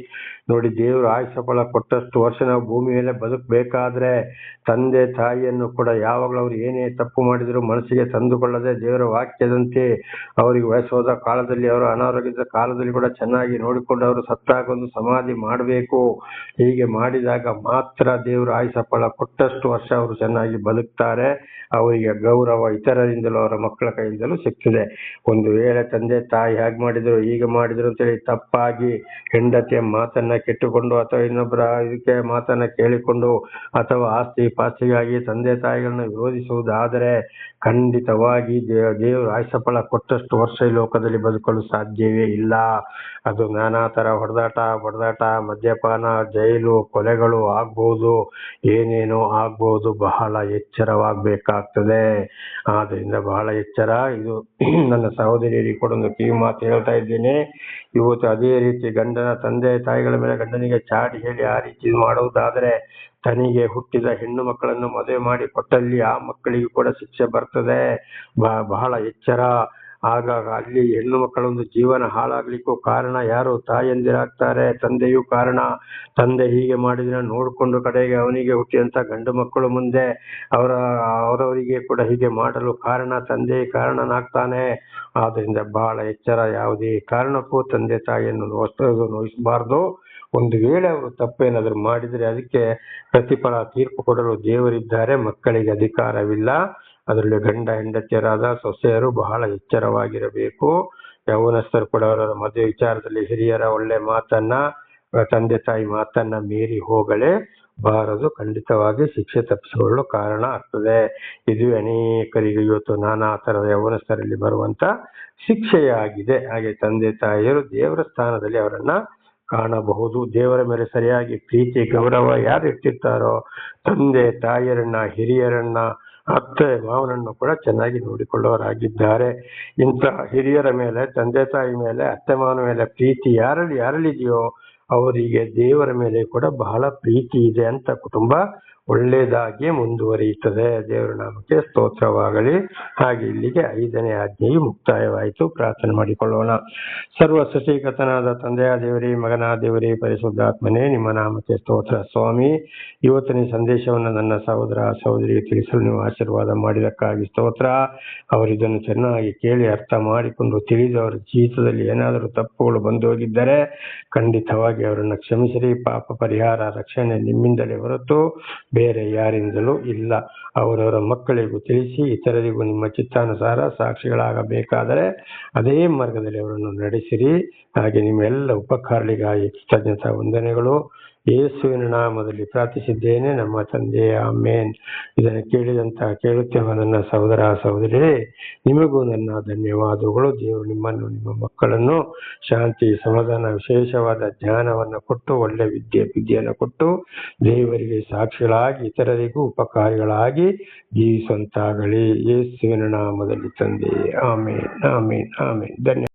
ನೋಡಿ, ದೇವರು ಆಯುಷ್ಯ ಫಲ ಕೊಟ್ಟಷ್ಟು ವರ್ಷ ನಾವು ಭೂಮಿ ಮೇಲೆ ಬದುಕಬೇಕಾದ್ರೆ ತಂದೆ ತಾಯಿಯನ್ನು ಕೂಡ ಯಾವಾಗಲೂ ಅವ್ರು ಏನೇ ತಪ್ಪು ಮಾಡಿದ್ರು ಮನಸ್ಸಿಗೆ ತಂದುಕೊಳ್ಳದೆ ದೇವರ ವಾಕ್ಯದಂತೆ ಅವರಿಗೆ ವಯಸ್ಸೋದ ಕಾಲದಲ್ಲಿ, ಅವರು ಅನಾರೋಗ್ಯದ ಕಾಲದಲ್ಲಿ ಕೂಡ ಚೆನ್ನಾಗಿ ನೋಡಿಕೊಂಡು ಅವರು ಸತ್ತಾಗ ಒಂದು ಸಮಾಧಿ ಮಾಡಬೇಕು. ಹೀಗೆ ಮಾಡಿದಾಗ ಮಾತ್ರ ದೇವರು ಆಯುಷ್ಯ ಫಲ ಕೊಟ್ಟಷ್ಟು ವರ್ಷ ಅವರು ಚೆನ್ನಾಗಿ ಬದುಕ್ತಾರೆ. ಅವರಿಗೆ ಗೌರವ ಇತರರಿಂದಲೂ ಅವರ ಮಕ್ಕಳ ಕೈಯಿಂದಲೂ ಸಿಗ್ತದೆ. ಒಂದು ವೇಳೆ ತಂದೆ ತಾಯಿ ಹೇಗೆ ಮಾಡಿದ್ರು ಹೀಗೆ ಮಾಡಿದ್ರು ಅಂತೇಳಿ ತಪ್ಪಾಗಿ ಹೆಂಡತಿಯ ಮಾತನ್ನ ಕೆಟ್ಟುಕೊಂಡು ಅಥವಾ ಇನ್ನೊಬ್ಬರ ಇದಕ್ಕೆ ಮಾತನ್ನ ಕೇಳಿಕೊಂಡು ಅಥವಾ ಆಸ್ತಿ ಪಾಸ್ತಿಗಾಗಿ ತಂದೆ ತಾಯಿಗಳನ್ನ ವಿರೋಧಿಸುವುದಾದರೆ ಖಂಡಿತವಾಗಿ ದೇವರು ಆಯುಷ್ಯ ಫಲ ಕೊಟ್ಟಷ್ಟು ವರ್ಷ ಈ ಲೋಕದಲ್ಲಿ ಬದುಕಲು ಸಾಧ್ಯವೇ ಇಲ್ಲ. ಅದು ನಾನಾ ತರ ಹೊಡೆದಾಟ, ಮದ್ಯಪಾನ, ಜೈಲು, ಕೊಲೆಗಳು ಆಗ್ಬಹುದು, ಏನೇನೋ ಆಗ್ಬಹುದು. ಬಹಳ ಎಚ್ಚರವಾಗಬೇಕಾಗ್ತದೆ. ಆದ್ರಿಂದ ಬಹಳ ಎಚ್ಚರ. ಇದು ನನ್ನ ಸಹೋದರಿಯರಿಗೆ ಕೂಡ ಒಂದು ಕಿವಿ ಮಾತು ಹೇಳ್ತಾ ಇದ್ದೇನೆ. ಇವತ್ತು ಅದೇ ರೀತಿ ಗಂಡನ ತಂದೆ ತಾಯಿಗಳ ಮೇಲೆ ಗಂಡನಿಗೆ ಚಾಡಿ ಹೇಳಿ ಆ ರೀತಿ ಮಾಡುವುದಾದರೆ ತನಗೆ ಹುಟ್ಟಿದ ಹೆಣ್ಣು ಮಕ್ಕಳನ್ನು ಮದುವೆ ಮಾಡಿ ಕೊಟ್ಟಲ್ಲಿ ಆ ಮಕ್ಕಳಿಗೂ ಕೂಡ ಶಿಕ್ಷೆ ಬರ್ತದೆ. ಬಹಳ ಎಚ್ಚರ. ಆಗ ಅಲ್ಲಿ ಹೆಣ್ಣು ಮಕ್ಕಳೊಂದು ಜೀವನ ಹಾಳಾಗ್ಲಿಕ್ಕೂ ಕಾರಣ ಯಾರು? ತಾಯಂದಿರಾಗ್ತಾರೆ. ತಂದೆಯೂ ಕಾರಣ. ತಂದೆ ಹೀಗೆ ಮಾಡಿದ್ರೆ ನೋಡ್ಕೊಂಡು ಕಡೆಗೆ ಅವನಿಗೆ ಹುಟ್ಟಿದಂತ ಗಂಡು ಮಕ್ಕಳು ಮುಂದೆ ಅವರವರಿಗೆ ಕೂಡ ಹೀಗೆ ಮಾಡಲು ಕಾರಣ ತಂದೆ ಕಾರಣನಾಗ್ತಾನೆ. ಆದ್ರಿಂದ ಬಹಳ ಎಚ್ಚರ. ಯಾವುದೇ ಕಾರಣಕ್ಕೂ ತಂದೆ ತಾಯಿಯನ್ನು ನೋಯಿಸಬಾರ್ದು. ಒಂದು ವೇಳೆ ಅವರು ತಪ್ಪೇನಾದ್ರು ಮಾಡಿದ್ರೆ ಅದಕ್ಕೆ ಪ್ರತಿಫಲ ತೀರ್ಪು ಕೊಡಲು ದೇವರಿದ್ದಾರೆ, ಮಕ್ಕಳಿಗೆ ಅಧಿಕಾರವಿಲ್ಲ. ಅದರಲ್ಲಿ ಗಂಡ ಹೆಂಡತಿಯರಾದ ಸೊಸೆಯರು ಬಹಳ ಎಚ್ಚರವಾಗಿರಬೇಕು. ಯೌವನಸ್ಥರು ಕೂಡ ಅವರ ಮದುವೆ ವಿಚಾರದಲ್ಲಿ ಹಿರಿಯರ ಒಳ್ಳೆ ಮಾತನ್ನ, ತಂದೆ ತಾಯಿ ಮಾತನ್ನ ಮೀರಿ ಹೋಗಲೇ ಬಾರದು. ಖಂಡಿತವಾಗಿ ಶಿಕ್ಷೆ ತಪ್ಪಿಸಿಕೊಳ್ಳಲು ಕಾರಣ ಆಗ್ತದೆ. ಇದು ಅನೇಕರಿಗೆ ಇವತ್ತು ನಾನಾ ತರದ ಯೌವನಸ್ಥರಲ್ಲಿ ಬರುವಂತ ಶಿಕ್ಷೆಯಾಗಿದೆ. ಹಾಗೆ ತಂದೆ ತಾಯಿಯರು ದೇವರ ಸ್ಥಾನದಲ್ಲಿ ಅವರನ್ನ ಕಾಣಬಹುದು. ದೇವರ ಮೇಲೆ ಸರಿಯಾಗಿ ಪ್ರೀತಿ ಗೌರವ ಯಾರು ಇಟ್ಟಿರ್ತಾರೋ, ತಂದೆ ತಾಯಿಯರನ್ನ, ಹಿರಿಯರನ್ನ, ಅತ್ತೆ ಮಾವನನ್ನು ಕೂಡ ಚೆನ್ನಾಗಿ ನೋಡಿಕೊಳ್ಳುವವರಾಗಿದ್ದಾರೆ. ಇಂಥ ಹಿರಿಯರ ಮೇಲೆ, ತಂದೆ ತಾಯಿ ಮೇಲೆ, ಅತ್ತೆ ಮಾವನ ಮೇಲೆ ಪ್ರೀತಿ ಯಾರಲ್ಲಿದೆಯೋ ಅವರಿಗೆ ದೇವರ ಮೇಲೆ ಕೂಡ ಬಹಳ ಪ್ರೀತಿ ಇದೆ ಅಂತ ಕುಟುಂಬ ಒಳ್ಳೆಯದಾಗಿ ಮುಂದುವರಿಯುತ್ತದೆ. ದೇವರ ನಾಮಕ್ಕೆ ಸ್ತೋತ್ರವಾಗಲಿ. ಹಾಗೆ ಇಲ್ಲಿಗೆ 5ನೇ ಆಜ್ಞೆಯು ಮುಕ್ತಾಯವಾಯಿತು. ಪ್ರಾರ್ಥನೆ ಮಾಡಿಕೊಳ್ಳೋಣ. ಸರ್ವ ಸೃಷ್ಟಿಕರ್ತನಾದ ತಂದೆಯ ದೇವರೇ, ಮಗನ ದೇವರೇ, ಪರಿಶುದ್ಧಾತ್ಮನೇ, ನಿಮ್ಮ ನಾಮಕ್ಕೆ ಸ್ತೋತ್ರ. ಸ್ವಾಮಿ, ಇವತ್ತಿನ ಸಂದೇಶವನ್ನು ನನ್ನ ಸಹೋದರ ಸಹೋದರಿಗೆ ತಿಳಿಸಲು ನೀವು ಆಶೀರ್ವಾದ ಮಾಡಿದಕ್ಕಾಗಿ ಸ್ತೋತ್ರ. ಅವರಿದನ್ನು ಚೆನ್ನಾಗಿ ಕೇಳಿ ಅರ್ಥ ಮಾಡಿಕೊಂಡು ತಿಳಿದು ಅವರ ಜೀವಿತದಲ್ಲಿ ಏನಾದರೂ ತಪ್ಪುಗಳು ಬಂದು ಹೋಗಿದ್ದರೆ ಖಂಡಿತವಾಗಿ ಅವರನ್ನು ಕ್ಷಮಿಸಿರಿ. ಪಾಪ ಪರಿಹಾರ ರಕ್ಷಣೆ ನಿಮ್ಮಿಂದಲೇ ಹೊರತು ಬೇರೆ ಯಾರಿಂದಲೂ ಇಲ್ಲ. ಅವರವರ ಮಕ್ಕಳಿಗೂ ತಿಳಿಸಿ ಇತರರಿಗೂ ನಿಮ್ಮ ಚಿತ್ತಾನುಸಾರ ಸಾಕ್ಷಿಗಳಾಗಬೇಕಾದರೆ ಅದೇ ಮಾರ್ಗದಲ್ಲಿ ಅವರನ್ನು ನಡೆಸಿರಿ. ಹಾಗೆ ನಿಮ್ಮೆಲ್ಲ ಉಪಕಾರಗಳಿಗಾಗಿ ಕೃತಜ್ಞತಾ ವಂದನೆಗಳು. ಯೇಸುವಿನ ನಾಮದಲ್ಲಿ ಪ್ರಾರ್ಥಿಸಿದ್ದೇನೆ ನಮ್ಮ ತಂದೆ, ಆಮೇನ್. ಇದನ್ನು ಕೇಳುತ್ತೇವೆ ನನ್ನ ಸಹೋದರ ಸಹೋದರಿಯರೇ, ನಿಮಗೂ ನನ್ನ ಧನ್ಯವಾದಗಳು. ದೇವರು ನಿಮ್ಮನ್ನು, ನಿಮ್ಮ ಮಕ್ಕಳನ್ನು ಶಾಂತಿ, ಸಮಾಧಾನ, ವಿಶೇಷವಾದ ಜ್ಞಾನವನ್ನು ಕೊಟ್ಟು, ಒಳ್ಳೆ ವಿದ್ಯೆಯನ್ನು ಕೊಟ್ಟು ದೇವರಿಗೆ ಸಾಕ್ಷಿಗಳಾಗಿ ಇತರರಿಗೂ ಉಪಕಾರಿಗಳಾಗಿ ಜೀವಿಸುವಂತಾಗಲಿ. ಯೇಸುವಿನ ನಾಮದಲ್ಲಿ ತಂದೆ, ಆಮೇನ್, ಆಮೇನ್, ಆಮೇನ್. ಧನ್ಯವಾದ.